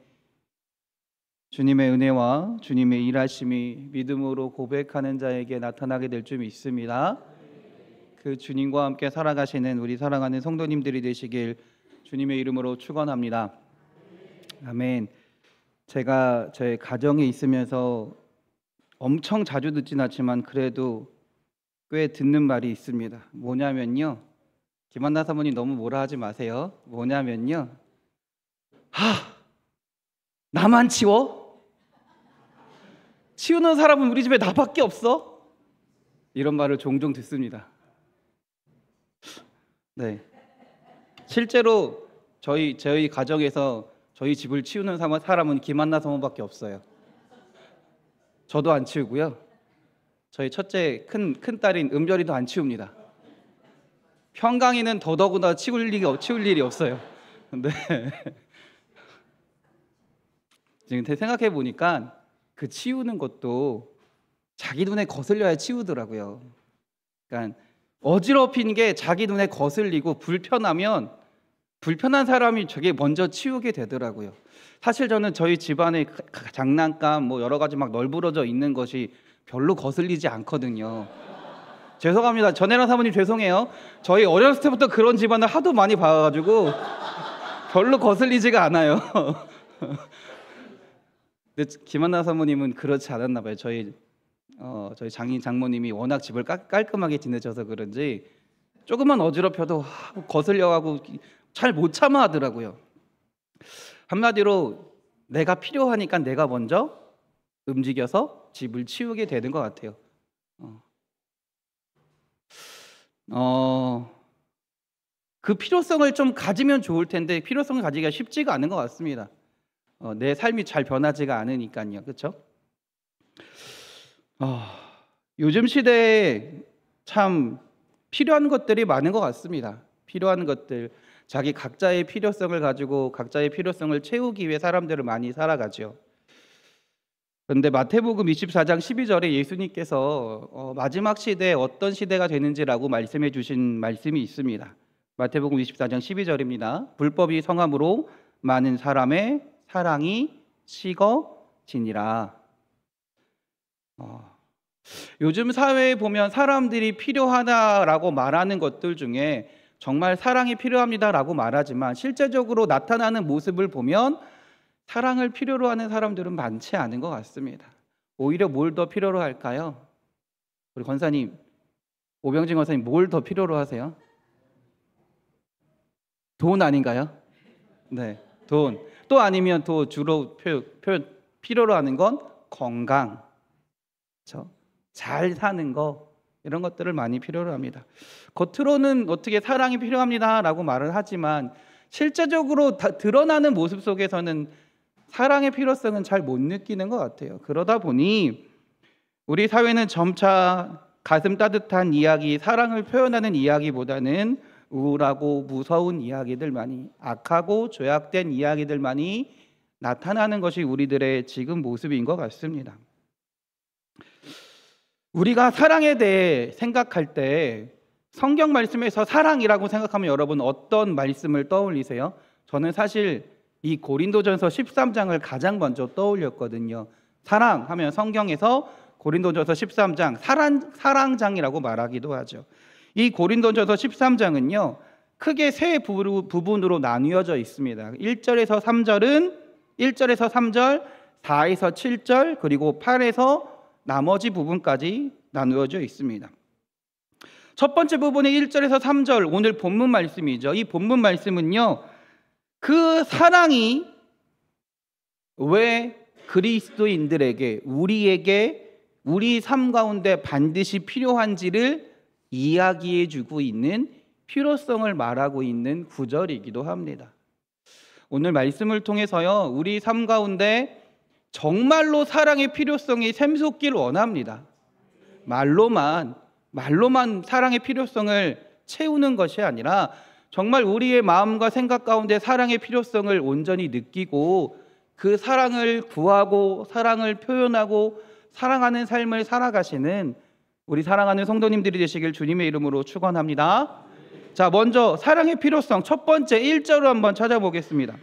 주님의 은혜와 주님의 일하심이 믿음으로 고백하는 자에게 나타나게 될 줄 믿습니다. 그 주님과 함께 살아가시는 우리 사랑하는 성도님들이 되시길 주님의 이름으로 축원합니다. 아멘. 제가 저의 가정에 있으면서 엄청 자주 듣진 않지만 그래도 꽤 듣는 말이 있습니다. 뭐냐면요, 김한나 사모님 너무 뭐라 하지 마세요. 뭐냐면요, 나만 치워? 치우는 사람은 우리 집에 나밖에 없어? 이런 말을 종종 듣습니다. 네, 실제로 저희 가정에서 저희 집을 치우는 사람은 김한나 사모밖에 없어요. 저도 안 치우고요. 저희 첫째 큰 딸인 은별이도 안 치웁니다. 평강이는 더더구나 치울 일이 없어요. 근데 지금 생각해 보니까 그 치우는 것도 자기 눈에 거슬려야 치우더라고요. 그러니까 어지럽힌 게 자기 눈에 거슬리고 불편하면 불편한 사람이 저게 먼저 치우게 되더라고요. 사실 저는 저희 집안에 장난감 뭐 여러 가지 막 널브러져 있는 것이 별로 거슬리지 않거든요. 죄송합니다. 전혜라 사모님 죄송해요. 저희 어렸을 때부터 그런 집안을 하도 많이 봐가지고 별로 거슬리지가 않아요. 근데 김한나 사모님은 그렇지 않았나 봐요. 저희 장모님이 워낙 집을 깔끔하게 지내셔서 그런지 조금만 어지럽혀도 거슬려가고 잘 못 참아 하더라고요. 한마디로 내가 필요하니까 내가 먼저 움직여서 집을 치우게 되는 것 같아요. 그 필요성을 좀 가지면 좋을 텐데 필요성을 가지기가 쉽지가 않은 것 같습니다. 내 삶이 잘 변하지가 않으니까요. 그렇죠? 요즘 시대에 참 필요한 것들이 많은 것 같습니다. 필요한 것들, 자기 각자의 필요성을 가지고 각자의 필요성을 채우기 위해 사람들을 많이 살아가죠. 그런데 마태복음 24장 12절에 예수님께서 마지막 시대에 어떤 시대가 되는지라고 말씀해 주신 말씀이 있습니다. 마태복음 24장 12절입니다. 불법이 성함으로 많은 사람의 사랑이 식어지니라. 요즘 사회에 보면 사람들이 필요하다라고 말하는 것들 중에 정말 사랑이 필요합니다라고 말하지만 실제적으로 나타나는 모습을 보면 사랑을 필요로 하는 사람들은 많지 않은 것 같습니다. 오히려 뭘 더 필요로 할까요? 우리 권사님, 오병진 권사님 뭘 더 필요로 하세요? 돈 아닌가요? 네, 돈. 또 아니면 또 주로 필요로 하는 건 건강, 그렇죠? 잘 사는 거, 이런 것들을 많이 필요로 합니다. 겉으로는 어떻게 사랑이 필요합니다라고 말을 하지만 실제적으로 드러나는 모습 속에서는 사랑의 필요성은 잘 못 느끼는 것 같아요. 그러다 보니 우리 사회는 점차 가슴 따뜻한 이야기, 사랑을 표현하는 이야기보다는 우울하고 무서운 이야기들 많이, 악하고 죄악된 이야기들 많이 나타나는 것이 우리들의 지금 모습인 것 같습니다. 우리가 사랑에 대해 생각할 때 성경 말씀에서 사랑이라고 생각하면 여러분 어떤 말씀을 떠올리세요? 저는 사실 이 고린도전서 13장을 가장 먼저 떠올렸거든요. 사랑하면 성경에서 고린도전서 13장 사랑장이라고 말하기도 하죠. 이 고린도전서 13장은요 크게 세 부분으로 나뉘어져 있습니다. 1절에서 3절은 1절에서 3절, 4에서 7절, 그리고 8에서 나머지 부분까지 나누어져 있습니다. 첫 번째 부분의 1절에서 3절, 오늘 본문 말씀이죠. 이 본문 말씀은요 그 사랑이 왜 그리스도인들에게, 우리에게, 우리 삶 가운데 반드시 필요한지를 이야기해 주고 있는, 필요성을 말하고 있는 구절이기도 합니다. 오늘 말씀을 통해서요 우리 삶 가운데 정말로 사랑의 필요성이 샘솟기를 원합니다. 말로만 사랑의 필요성을 채우는 것이 아니라 정말 우리의 마음과 생각 가운데 사랑의 필요성을 온전히 느끼고 그 사랑을 구하고 사랑을 표현하고 사랑하는 삶을 살아가시는 우리 사랑하는 성도님들이 되시길 주님의 이름으로 축원합니다. 자, 먼저 사랑의 필요성 첫 번째 1절로 한번 찾아보겠습니다.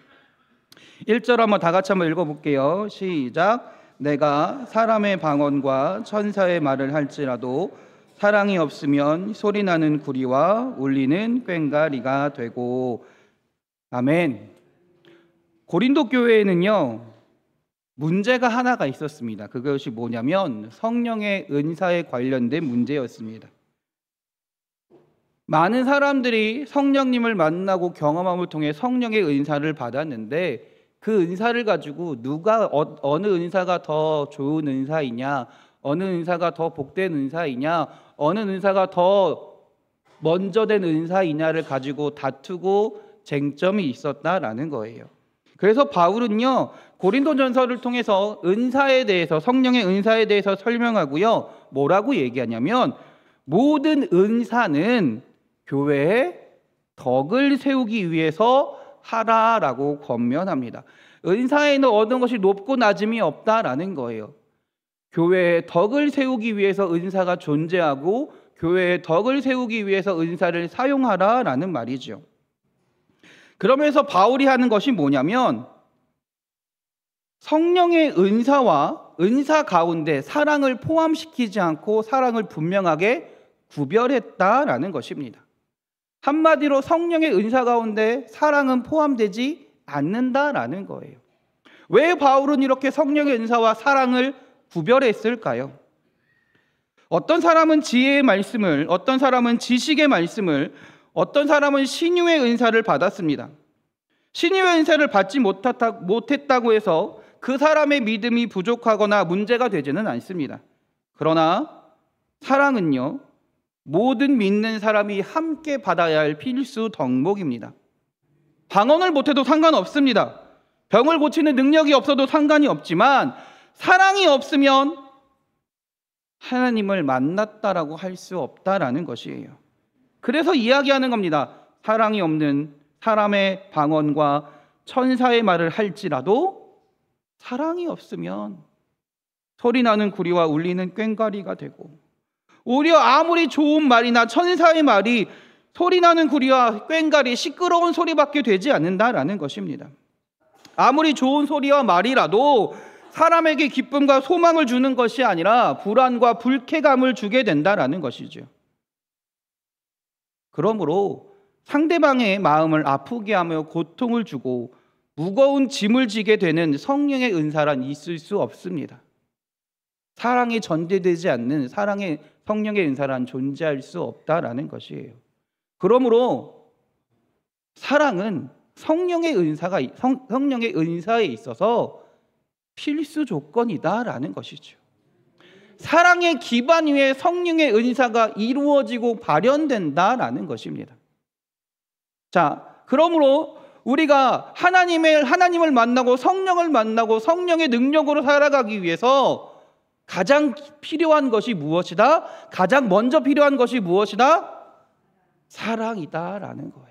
1절 한번 다 같이 한번 읽어볼게요. 시작. 내가 사람의 방언과 천사의 말을 할지라도 사랑이 없으면 소리나는 구리와 울리는 꽹과리가 되고. 아멘. 고린도 교회에는요 문제가 하나가 있었습니다. 그것이 뭐냐면 성령의 은사에 관련된 문제였습니다. 많은 사람들이 성령님을 만나고 경험함을 통해 성령의 은사를 받았는데 그 은사를 가지고 누가 어느 은사가 더 좋은 은사이냐, 어느 은사가 더 복된 은사이냐, 어느 은사가 더 먼저 된 은사이냐를 가지고 다투고 쟁점이 있었다라는 거예요. 그래서 바울은요 고린도전서를 통해서 은사에 대해서, 성령의 은사에 대해서 설명하고요 뭐라고 얘기하냐면 모든 은사는 교회에 덕을 세우기 위해서 하라라고 권면합니다. 은사에는 얻은 것이 높고 낮음이 없다라는 거예요. 교회에 덕을 세우기 위해서 은사가 존재하고 교회에 덕을 세우기 위해서 은사를 사용하라라는 말이죠. 그러면서 바울이 하는 것이 뭐냐면 성령의 은사와 은사 가운데 사랑을 포함시키지 않고 사랑을 분명하게 구별했다라는 것입니다. 한마디로 성령의 은사 가운데 사랑은 포함되지 않는다라는 거예요. 왜 바울은 이렇게 성령의 은사와 사랑을 구별했을까요? 어떤 사람은 지혜의 말씀을, 어떤 사람은 지식의 말씀을, 어떤 사람은 신유의 은사를 받았습니다. 신유의 은사를 받지 못했다고 해서 그 사람의 믿음이 부족하거나 문제가 되지는 않습니다. 그러나 사랑은요 모든 믿는 사람이 함께 받아야 할 필수 덕목입니다. 방언을 못해도 상관없습니다. 병을 고치는 능력이 없어도 상관이 없지만 사랑이 없으면 하나님을 만났다라고 할 수 없다라는 것이에요. 그래서 이야기하는 겁니다. 사랑이 없는 사람의 방언과 천사의 말을 할지라도 사랑이 없으면 소리나는 구리와 울리는 꽹과리가 되고, 오히려 아무리 좋은 말이나 천사의 말이 소리나는 구리와 꽹과리, 시끄러운 소리밖에 되지 않는다라는 것입니다. 아무리 좋은 소리와 말이라도 사람에게 기쁨과 소망을 주는 것이 아니라 불안과 불쾌감을 주게 된다라는 것이죠. 그러므로 상대방의 마음을 아프게 하며 고통을 주고 무거운 짐을 지게 되는 성령의 은사란 있을 수 없습니다. 사랑이 전제되지 않는 사랑의 성령의 은사란 존재할 수 없다라는 것이에요. 그러므로 사랑은 성령의 은사에 있어서 필수 조건이다라는 것이죠. 사랑의 기반 위에 성령의 은사가 이루어지고 발현된다라는 것입니다. 자, 그러므로 우리가 하나님을 만나고 성령을 만나고 성령의 능력으로 살아가기 위해서 가장 필요한 것이 무엇이다? 가장 먼저 필요한 것이 무엇이다? 사랑이다라는 거예요.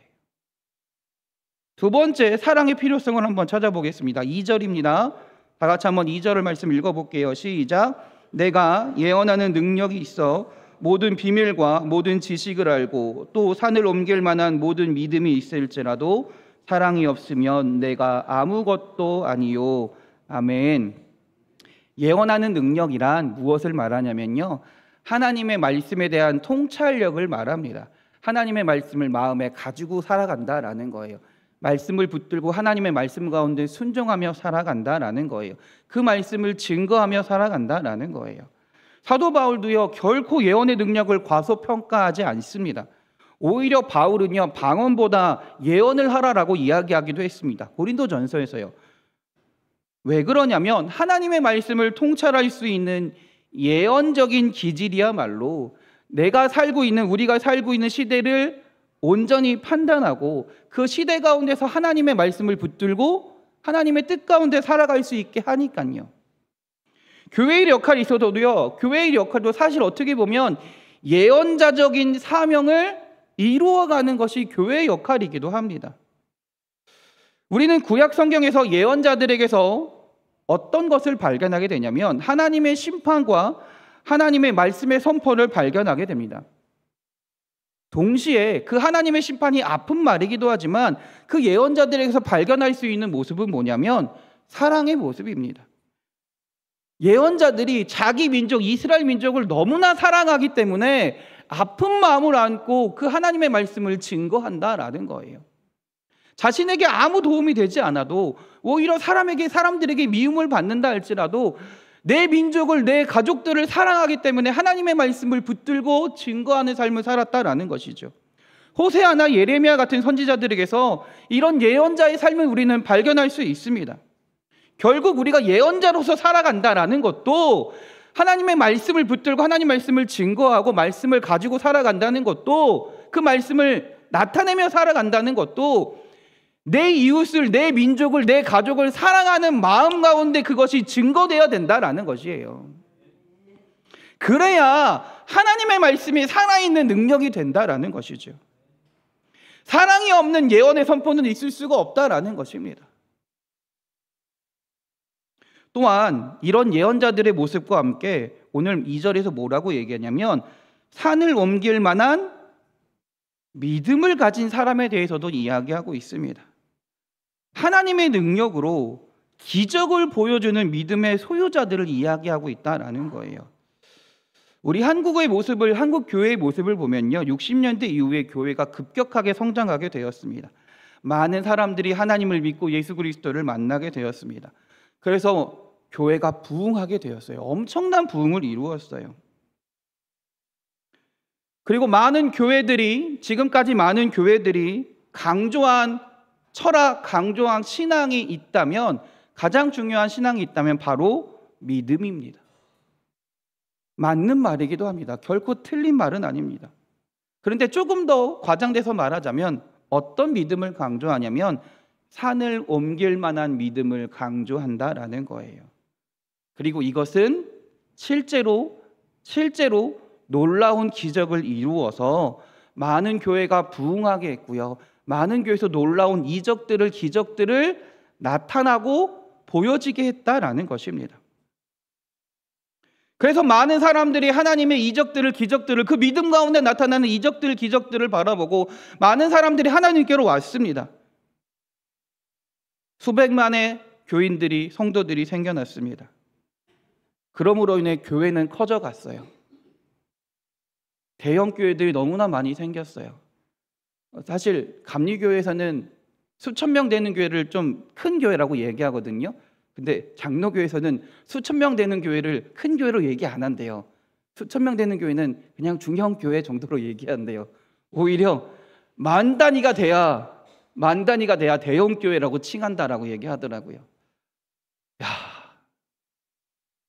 두 번째, 사랑의 필요성을 한번 찾아보겠습니다. 2절입니다. 다 같이 한번 2절을 말씀 읽어볼게요. 시작. 내가 예언하는 능력이 있어 모든 비밀과 모든 지식을 알고 또 산을 옮길 만한 모든 믿음이 있을지라도 사랑이 없으면 내가 아무것도 아니요. 아멘. 예언하는 능력이란 무엇을 말하냐면요, 하나님의 말씀에 대한 통찰력을 말합니다. 하나님의 말씀을 마음에 가지고 살아간다라는 거예요. 말씀을 붙들고 하나님의 말씀 가운데 순종하며 살아간다라는 거예요. 그 말씀을 증거하며 살아간다라는 거예요. 사도 바울도요, 결코 예언의 능력을 과소평가하지 않습니다. 오히려 바울은요, 방언보다 예언을 하라라고 이야기하기도 했습니다. 고린도전서에서요. 왜 그러냐면 하나님의 말씀을 통찰할 수 있는 예언적인 기질이야말로 우리가 살고 있는 시대를 온전히 판단하고 그 시대 가운데서 하나님의 말씀을 붙들고 하나님의 뜻 가운데 살아갈 수 있게 하니까요. 교회의 역할이 있어도요, 교회의 역할도 사실 어떻게 보면 예언자적인 사명을 이루어가는 것이 교회의 역할이기도 합니다. 우리는 구약 성경에서 예언자들에게서 어떤 것을 발견하게 되냐면 하나님의 심판과 하나님의 말씀의 선포를 발견하게 됩니다. 동시에 그 하나님의 심판이 아픈 말이기도 하지만 그 예언자들에게서 발견할 수 있는 모습은 뭐냐면 사랑의 모습입니다. 예언자들이 자기 민족 이스라엘 민족을 너무나 사랑하기 때문에 아픈 마음을 안고 그 하나님의 말씀을 증거한다라는 거예요. 자신에게 아무 도움이 되지 않아도 오히려 사람들에게 미움을 받는다 할지라도 내 민족을, 내 가족들을 사랑하기 때문에 하나님의 말씀을 붙들고 증거하는 삶을 살았다라는 것이죠. 호세아나 예레미야 같은 선지자들에게서 이런 예언자의 삶을 우리는 발견할 수 있습니다. 결국 우리가 예언자로서 살아간다라는 것도, 하나님의 말씀을 붙들고 하나님 말씀을 증거하고 말씀을 가지고 살아간다는 것도, 그 말씀을 나타내며 살아간다는 것도 내 이웃을, 내 민족을, 내 가족을 사랑하는 마음 가운데 그것이 증거되어야 된다라는 것이에요. 그래야 하나님의 말씀이 살아있는 능력이 된다라는 것이죠. 사랑이 없는 예언의 선포는 있을 수가 없다라는 것입니다. 또한 이런 예언자들의 모습과 함께 오늘 2절에서 뭐라고 얘기하냐면 산을 옮길 만한 믿음을 가진 사람에 대해서도 이야기하고 있습니다. 하나님의 능력으로 기적을 보여주는 믿음의 소유자들을 이야기하고 있다라는 거예요. 우리 한국 교회의 모습을 보면요, 60년대 이후에 교회가 급격하게 성장하게 되었습니다. 많은 사람들이 하나님을 믿고 예수 그리스도를 만나게 되었습니다. 그래서 교회가 부흥하게 되었어요. 엄청난 부흥을 이루었어요. 그리고 지금까지 많은 교회들이 강조한 철학, 강조한 신앙이 있다면, 가장 중요한 신앙이 있다면 바로 믿음입니다. 맞는 말이기도 합니다. 결코 틀린 말은 아닙니다. 그런데 조금 더 과장돼서 말하자면 어떤 믿음을 강조하냐면 산을 옮길 만한 믿음을 강조한다라는 거예요. 그리고 이것은 실제로 놀라운 기적을 이루어서 많은 교회가 부흥하게 했고요, 많은 교회에서 놀라운 기적들을 나타나고 보여지게 했다라는 것입니다. 그래서 많은 사람들이 하나님의 기적들을, 그 믿음 가운데 나타나는 기적들을 바라보고 많은 사람들이 하나님께로 왔습니다. 수백만의 성도들이 생겨났습니다. 그러므로 인해 교회는 커져갔어요. 대형 교회들이 너무나 많이 생겼어요. 사실 감리교회에서는 수천 명 되는 교회를 좀 큰 교회라고 얘기하거든요. 근데 장로교에서는 수천 명 되는 교회를 큰 교회로 얘기 안 한대요. 수천 명 되는 교회는 그냥 중형 교회 정도로 얘기한대요. 오히려 만 단위가 돼야 대형 교회라고 칭한다라고 얘기하더라고요. 야,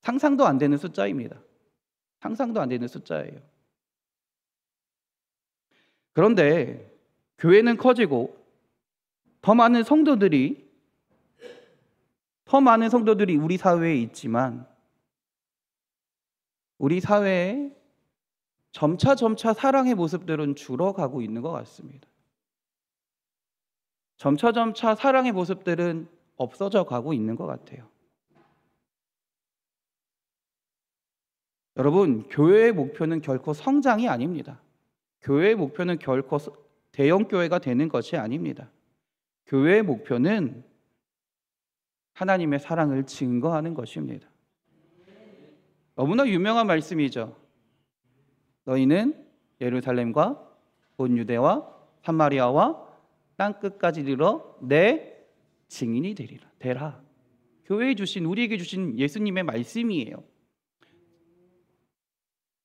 상상도 안 되는 숫자입니다. 상상도 안 되는 숫자예요. 그런데 교회는 커지고 더 많은 성도들이 우리 사회에 있지만 우리 사회에 점차 사랑의 모습들은 줄어가고 있는 것 같습니다. 점차 사랑의 모습들은 없어져 가고 있는 것 같아요. 여러분, 교회의 목표는 결코 성장이 아닙니다. 교회의 목표는 결코 대형 교회가 되는 것이 아닙니다. 교회의 목표는 하나님의 사랑을 증거하는 것입니다. 너무나 유명한 말씀이죠. 너희는 예루살렘과 온 유대와 사마리아와 땅끝까지 이르러 내 증인이 되라. 교회에 주신, 우리에게 주신 예수님의 말씀이에요.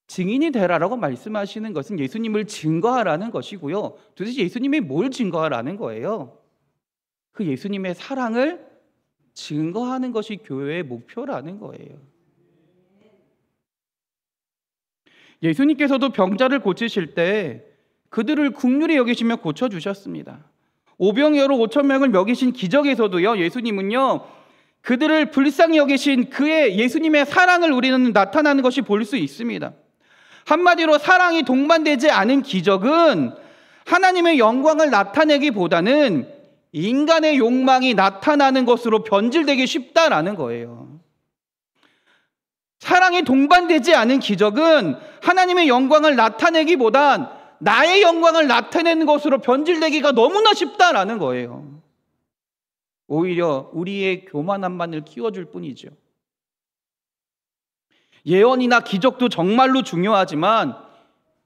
증인이 되라라고 말씀하시는 것은 예수님을 증거하라는 것이고요. 도대체 예수님이 뭘 증거하라는 거예요? 그 예수님의 사랑을 증거하는 것이 교회의 목표라는 거예요. 예수님께서도 병자를 고치실 때 그들을 긍휼히 여기시며 고쳐주셨습니다. 오병이어로 5,000명을 먹이신 기적에서도요, 예수님은요, 그들을 불쌍히 여기신 그의 예수님의 사랑을 우리는 나타나는 것이 볼 수 있습니다. 한마디로 사랑이 동반되지 않은 기적은 하나님의 영광을 나타내기보다는 인간의 욕망이 나타나는 것으로 변질되기 쉽다라는 거예요. 사랑이 동반되지 않은 기적은 하나님의 영광을 나타내기보단 나의 영광을 나타내는 것으로 변질되기가 너무나 쉽다라는 거예요. 오히려 우리의 교만함만을 키워줄 뿐이죠. 예언이나 기적도 정말로 중요하지만,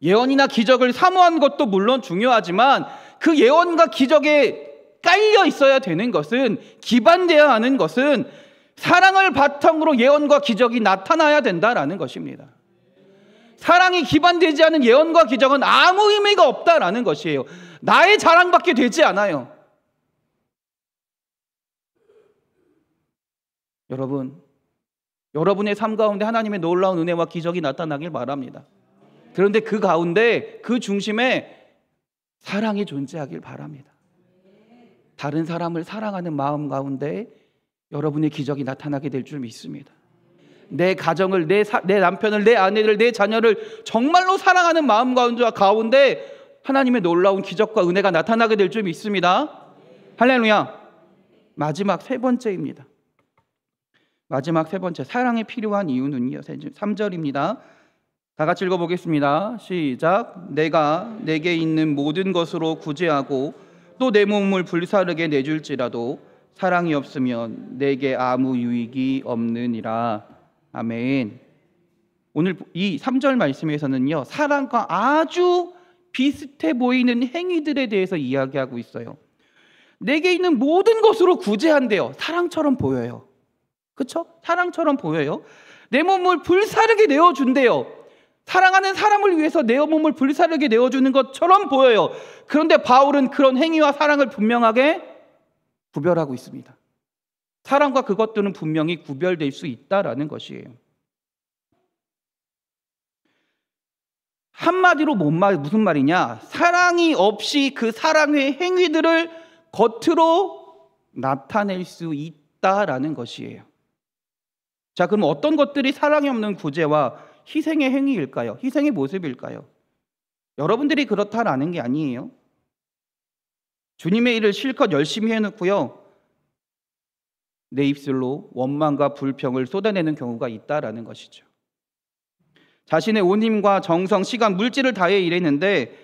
예언이나 기적을 사모한 것도 물론 중요하지만, 그 예언과 기적에 깔려 있어야 되는 것은, 기반되어야 하는 것은 사랑을 바탕으로 예언과 기적이 나타나야 된다라는 것입니다. 사랑이 기반되지 않은 예언과 기적은 아무 의미가 없다라는 것이에요. 나의 자랑밖에 되지 않아요. 여러분, 여러분의 삶 가운데 하나님의 놀라운 은혜와 기적이 나타나길 바랍니다. 그런데 그 가운데, 그 중심에 사랑이 존재하길 바랍니다. 다른 사람을 사랑하는 마음 가운데 여러분의 기적이 나타나게 될 줄 믿습니다. 내 가정을, 내 남편을, 내 아내를, 내 자녀를 정말로 사랑하는 마음 가운데 하나님의 놀라운 기적과 은혜가 나타나게 될 줄 믿습니다. 할렐루야. 마지막 세 번째입니다. 마지막 세 번째, 사랑이 필요한 이유는요, 3절입니다. 다 같이 읽어보겠습니다. 시작. 내가 내게 있는 모든 것으로 구제하고 또 내 몸을 불사르게 내줄지라도 사랑이 없으면 내게 아무 유익이 없느니라. 아멘. 오늘 이 3절 말씀에서는요, 사랑과 아주 비슷해 보이는 행위들에 대해서 이야기하고 있어요. 내게 있는 모든 것으로 구제한대요. 사랑처럼 보여요. 그렇죠? 사랑처럼 보여요. 내 몸을 불사르게 내어준대요. 사랑하는 사람을 위해서 내 몸을 불사르게 내어주는 것처럼 보여요. 그런데 바울은 그런 행위와 사랑을 분명하게 구별하고 있습니다. 사랑과 그것들은 분명히 구별될 수 있다라는 것이에요. 한마디로 무슨 말이냐? 사랑이 없이 그 사랑의 행위들을 겉으로 나타낼 수 있다라는 것이에요. 자, 그럼 어떤 것들이 사랑이 없는 구제와 희생의 행위일까요? 희생의 모습일까요? 여러분들이 그렇다라는 게 아니에요. 주님의 일을 실컷 열심히 해놓고요, 내 입술로 원망과 불평을 쏟아내는 경우가 있다라는 것이죠. 자신의 온 힘과 정성, 시간, 물질을 다해 일했는데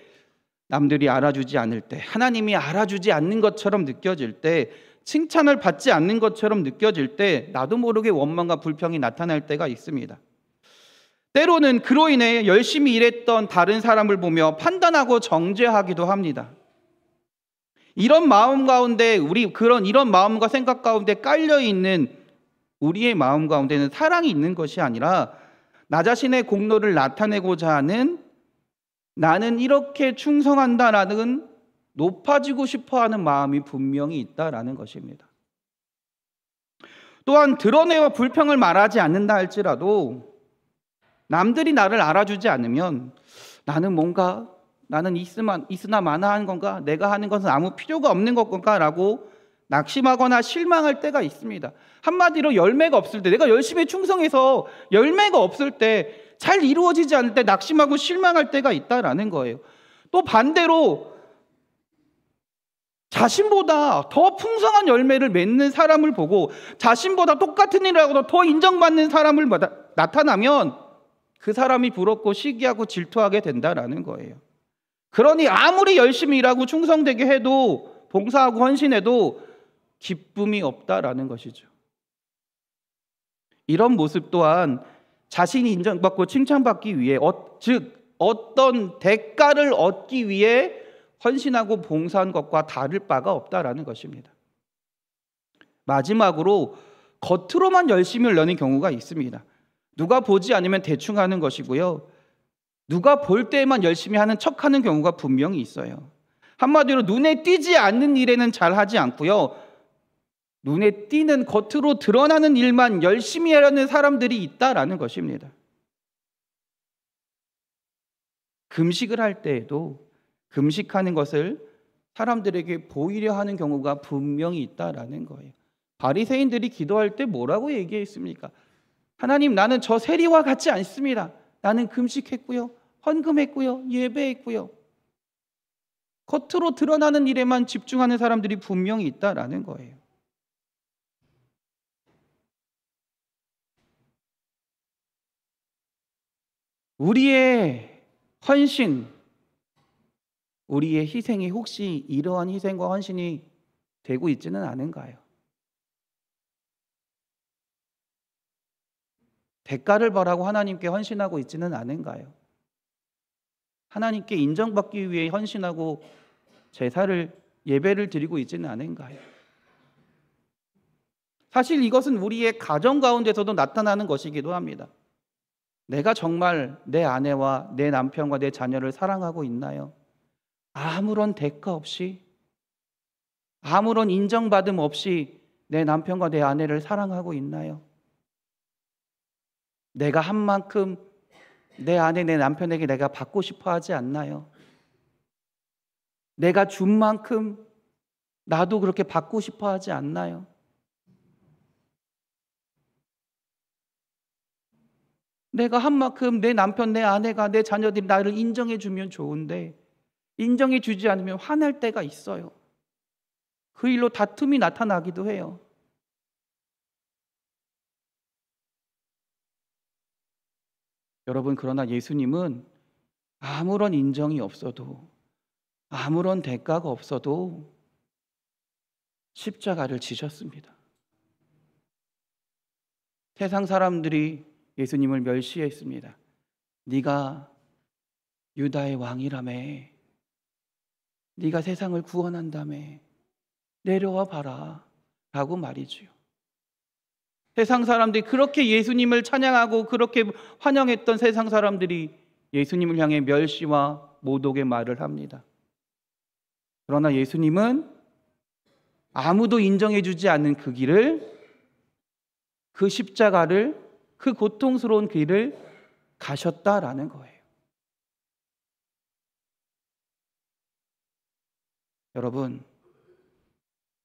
남들이 알아주지 않을 때, 하나님이 알아주지 않는 것처럼 느껴질 때, 칭찬을 받지 않는 것처럼 느껴질 때 나도 모르게 원망과 불평이 나타날 때가 있습니다. 때로는 그로 인해 열심히 일했던 다른 사람을 보며 판단하고 정죄하기도 합니다. 이런 마음 가운데, 이런 마음과 생각 가운데 깔려 있는 우리의 마음 가운데는 사랑이 있는 것이 아니라 나 자신의 공로를 나타내고자 하는, 나는 이렇게 충성한다라는, 높아지고 싶어하는 마음이 분명히 있다라는 것입니다. 또한 드러내어 불평을 말하지 않는다 할지라도 남들이 나를 알아주지 않으면 나는 있으나 마나한 건가? 내가 하는 것은 아무 필요가 없는 건가? 라고 낙심하거나 실망할 때가 있습니다. 한마디로 열매가 없을 때, 내가 열심히 충성해서 열매가 없을 때, 잘 이루어지지 않을 때 낙심하고 실망할 때가 있다라는 거예요. 또 반대로 자신보다 더 풍성한 열매를 맺는 사람을 보고 자신보다 똑같은 일을 하고도 더 인정받는 사람을 나타나면 그 사람이 부럽고 시기하고 질투하게 된다라는 거예요. 그러니 아무리 열심히 일하고 충성되게 해도, 봉사하고 헌신해도 기쁨이 없다라는 것이죠. 이런 모습 또한 자신이 인정받고 칭찬받기 위해 즉 어떤 대가를 얻기 위해 헌신하고 봉사한 것과 다를 바가 없다라는 것입니다. 마지막으로 겉으로만 열심히 하려는 경우가 있습니다. 누가 보지 않으면 대충 하는 것이고요. 누가 볼 때만 열심히 하는 척하는 경우가 분명히 있어요. 한마디로 눈에 띄지 않는 일에는 잘하지 않고요. 눈에 띄는 겉으로 드러나는 일만 열심히 하려는 사람들이 있다라는 것입니다. 금식을 할 때에도 금식하는 것을 사람들에게 보이려 하는 경우가 분명히 있다라는 거예요. 바리새인들이 기도할 때 뭐라고 얘기했습니까? 하나님, 나는 저 세리와 같지 않습니다. 나는 금식했고요, 헌금했고요, 예배했고요. 겉으로 드러나는 일에만 집중하는 사람들이 분명히 있다라는 거예요. 우리의 헌신, 우리의 희생이 혹시 이러한 희생과 헌신이 되고 있지는 않은가요? 대가를 바라고 하나님께 헌신하고 있지는 않은가요? 하나님께 인정받기 위해 헌신하고 제사를 예배를 드리고 있지는 않은가요? 사실 이것은 우리의 가정 가운데서도 나타나는 것이기도 합니다. 내가 정말 내 아내와 내 남편과 내 자녀를 사랑하고 있나요? 아무런 대가 없이, 아무런 인정받음 없이 내 남편과 내 아내를 사랑하고 있나요? 내가 한 만큼 내 아내, 내 남편에게 내가 받고 싶어 하지 않나요? 내가 준 만큼 나도 그렇게 받고 싶어 하지 않나요? 내가 한 만큼 내 남편, 내 아내가, 내 자녀들이 나를 인정해 주면 좋은데 인정해 주지 않으면 화날 때가 있어요. 그 일로 다툼이 나타나기도 해요. 여러분, 그러나 예수님은 아무런 인정이 없어도, 아무런 대가가 없어도 십자가를 지셨습니다. 세상 사람들이 예수님을 멸시했습니다. 네가 유다의 왕이라며, 네가 세상을 구원한다며, 내려와 봐라 라고 말이지요. 세상 사람들이 그렇게 예수님을 찬양하고 그렇게 환영했던 세상 사람들이 예수님을 향해 멸시와 모독의 말을 합니다. 그러나 예수님은 아무도 인정해주지 않는 그 길을, 그 십자가를, 그 고통스러운 길을 가셨다라는 거예요. 여러분,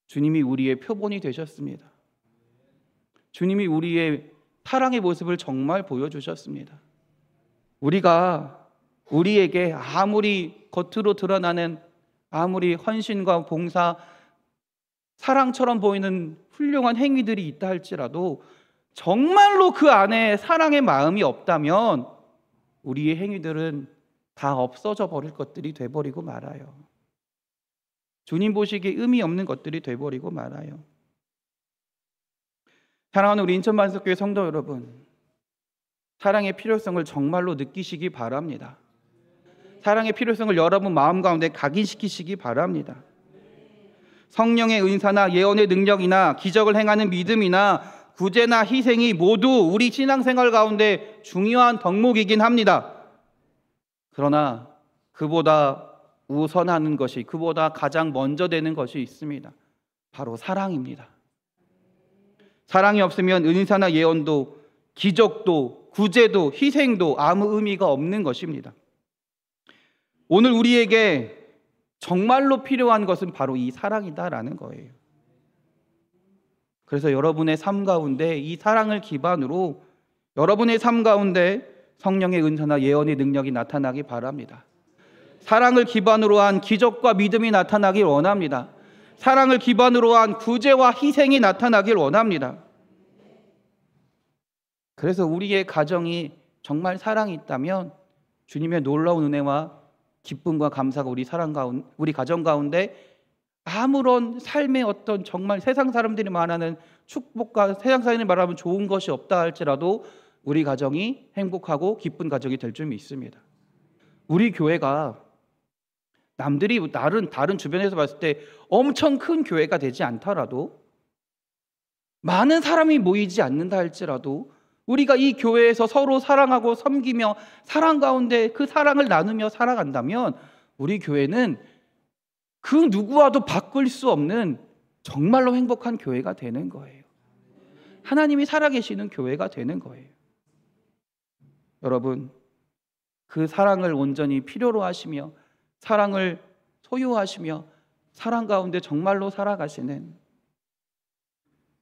주님이 우리의 표본이 되셨습니다. 주님이 우리의 사랑의 모습을 정말 보여주셨습니다. 우리가 우리에게 아무리 겉으로 드러나는, 아무리 헌신과 봉사, 사랑처럼 보이는 훌륭한 행위들이 있다 할지라도 정말로 그 안에 사랑의 마음이 없다면 우리의 행위들은 다 없어져 버릴 것들이 돼버리고 말아요. 주님 보시기에 의미 없는 것들이 돼버리고 말아요. 사랑하는 우리 인천만석교회 성도 여러분, 사랑의 필요성을 정말로 느끼시기 바랍니다. 사랑의 필요성을 여러분 마음 가운데 각인시키시기 바랍니다. 성령의 은사나 예언의 능력이나 기적을 행하는 믿음이나 구제나 희생이 모두 우리 신앙생활 가운데 중요한 덕목이긴 합니다. 그러나 그보다 우선하는 것이, 그보다 가장 먼저 되는 것이 있습니다. 바로 사랑입니다. 사랑이 없으면 은사나 예언도, 기적도, 구제도, 희생도 아무 의미가 없는 것입니다. 오늘 우리에게 정말로 필요한 것은 바로 이 사랑이다라는 거예요. 그래서 여러분의 삶 가운데 이 사랑을 기반으로 여러분의 삶 가운데 성령의 은사나 예언의 능력이 나타나기 바랍니다. 사랑을 기반으로 한 기적과 믿음이 나타나길 원합니다. 사랑을 기반으로 한 구제와 희생이 나타나길 원합니다. 그래서 우리의 가정이 정말 사랑이 있다면 주님의 놀라운 은혜와 기쁨과 감사가 우리 가정 가운데 아무런 삶의 어떤 정말 세상 사람들이 말하는 축복과 세상 사람들이 말하면 좋은 것이 없다 할지라도 우리 가정이 행복하고 기쁜 가정이 될 줄 믿습니다. 우리 교회가 남들이 다른 주변에서 봤을 때 엄청 큰 교회가 되지 않더라도, 많은 사람이 모이지 않는다 할지라도, 우리가 이 교회에서 서로 사랑하고 섬기며 사랑 가운데 그 사랑을 나누며 살아간다면 우리 교회는 그 누구와도 바꿀 수 없는 정말로 행복한 교회가 되는 거예요. 하나님이 살아계시는 교회가 되는 거예요. 여러분, 그 사랑을 온전히 필요로 하시며 사랑을 소유하시며 사랑 가운데 정말로 살아가시는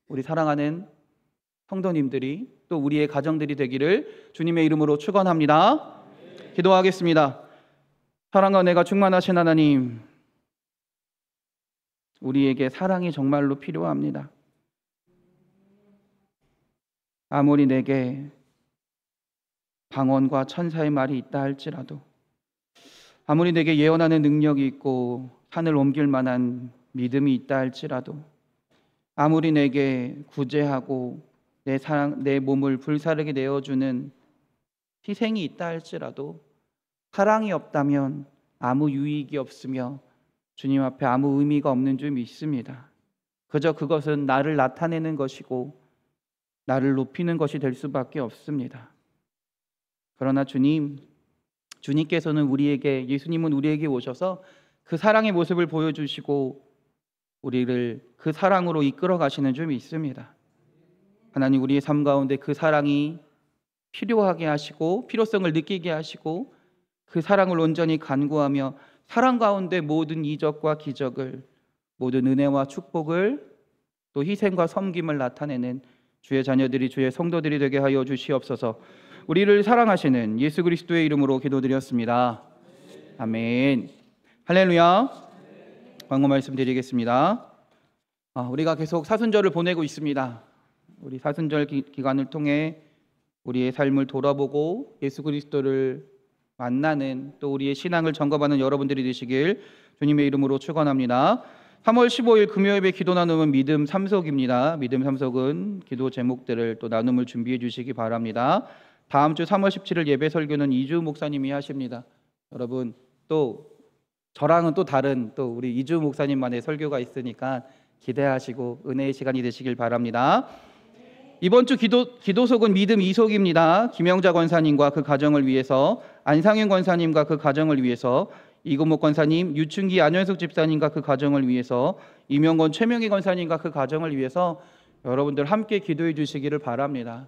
우리 사랑하는 성도님들이, 또 우리의 가정들이 되기를 주님의 이름으로 축원합니다. 기도하겠습니다. 사랑과 은혜가 충만하신 하나님, 우리에게 사랑이 정말로 필요합니다. 아무리 내게 방언과 천사의 말이 있다 할지라도, 아무리 내게 예언하는 능력이 있고 산을 옮길 만한 믿음이 있다 할지라도, 아무리 내게 구제하고 내 몸을 불사르게 내어주는 희생이 있다 할지라도 사랑이 없다면 아무 유익이 없으며 주님 앞에 아무 의미가 없는 줄 믿습니다. 그저 그것은 나를 나타내는 것이고 나를 높이는 것이 될 수밖에 없습니다. 그러나 주님께서는 예수님은 우리에게 오셔서 그 사랑의 모습을 보여주시고 우리를 그 사랑으로 이끌어 가시는 줄 믿습니다. 하나님, 우리의 삶 가운데 그 사랑이 필요하게 하시고 필요성을 느끼게 하시고 그 사랑을 온전히 간구하며 사랑 가운데 모든 이적과 기적을, 모든 은혜와 축복을, 또 희생과 섬김을 나타내는 주의 자녀들이, 주의 성도들이 되게 하여 주시옵소서. 우리를 사랑하시는 예수 그리스도의 이름으로 기도드렸습니다. 아멘. 할렐루야. 광고 말씀드리겠습니다. 우리가 계속 사순절을 보내고 있습니다. 우리 사순절 기간을 통해 우리의 삶을 돌아보고 예수 그리스도를 만나는, 또 우리의 신앙을 점검하는 여러분들이 되시길 주님의 이름으로 축원합니다. 3월 15일 금요일에 기도 나눔은 믿음 3속입니다. 믿음 3속은 기도 제목들을 또 나눔을 준비해 주시기 바랍니다. 다음 주 3월 17일 예배 설교는 이주 목사님이 하십니다. 여러분, 또 저랑은 또 다른 또 우리 이주 목사님만의 설교가 있으니까 기대하시고 은혜의 시간이 되시길 바랍니다. 이번 주 기도속은 믿음 2속입니다. 김영자 권사님과 그 가정을 위해서, 안상윤 권사님과 그 가정을 위해서, 이금목 권사님, 유춘기 안현숙 집사님과 그 가정을 위해서, 이명건 최명희 권사님과 그 가정을 위해서 여러분들 함께 기도해 주시기를 바랍니다.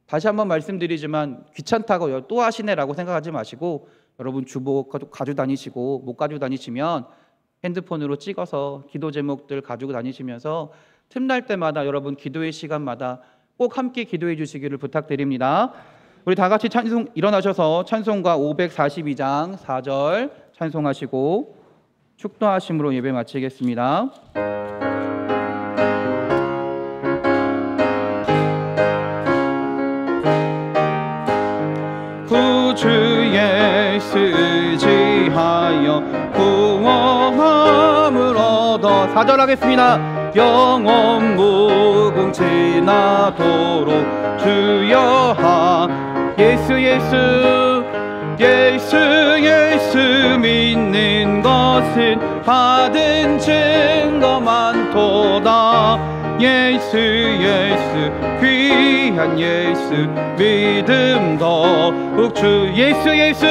다시 한번 말씀드리지만 귀찮다고 또 하시네라고 생각하지 마시고, 여러분 주보 가지고 다니시고 못 가지고 다니시면 핸드폰으로 찍어서 기도 제목들 가지고 다니시면서 틈날 때마다 여러분 기도의 시간마다 꼭 함께 기도해 주시기를 부탁드립니다. 우리 다 같이 일어나셔서 찬송가 542장 4절 찬송하시고 축도하심으로 예배 마치겠습니다. 구주의 의지하여 구원함을 얻어 4절 하겠습니다. 영원 무궁지나도록 주여하. 예수 예수 예수 예수 믿는 것은 받은 증거 많도다. 예수 예수 귀한 예수 믿음 더욱 주. 예수 예수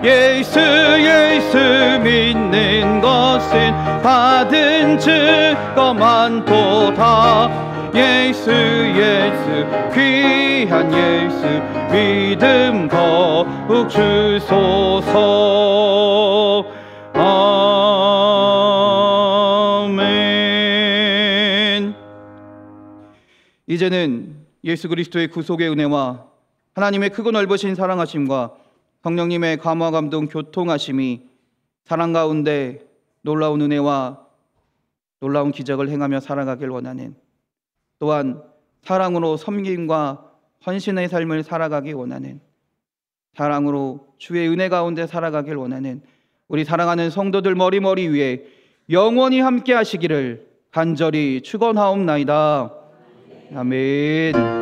예수 예수 믿는 것은 받은 증거 많도다. 예수 예수 귀한 예수 믿음 더욱 주소서. 아멘. 이제는 예수 그리스도의 구속의 은혜와 하나님의 크고 넓으신 사랑하심과 성령님의 감화 감동 교통하심이 사랑 가운데 놀라운 은혜와 놀라운 기적을 행하며 살아가길 원하는, 또한 사랑으로 섬김과 헌신의 삶을 살아가기 원하는, 사랑으로 주의 은혜 가운데 살아가길 원하는 우리 사랑하는 성도들 머리 위에 영원히 함께 하시기를 간절히 축원하옵나이다. 아멘.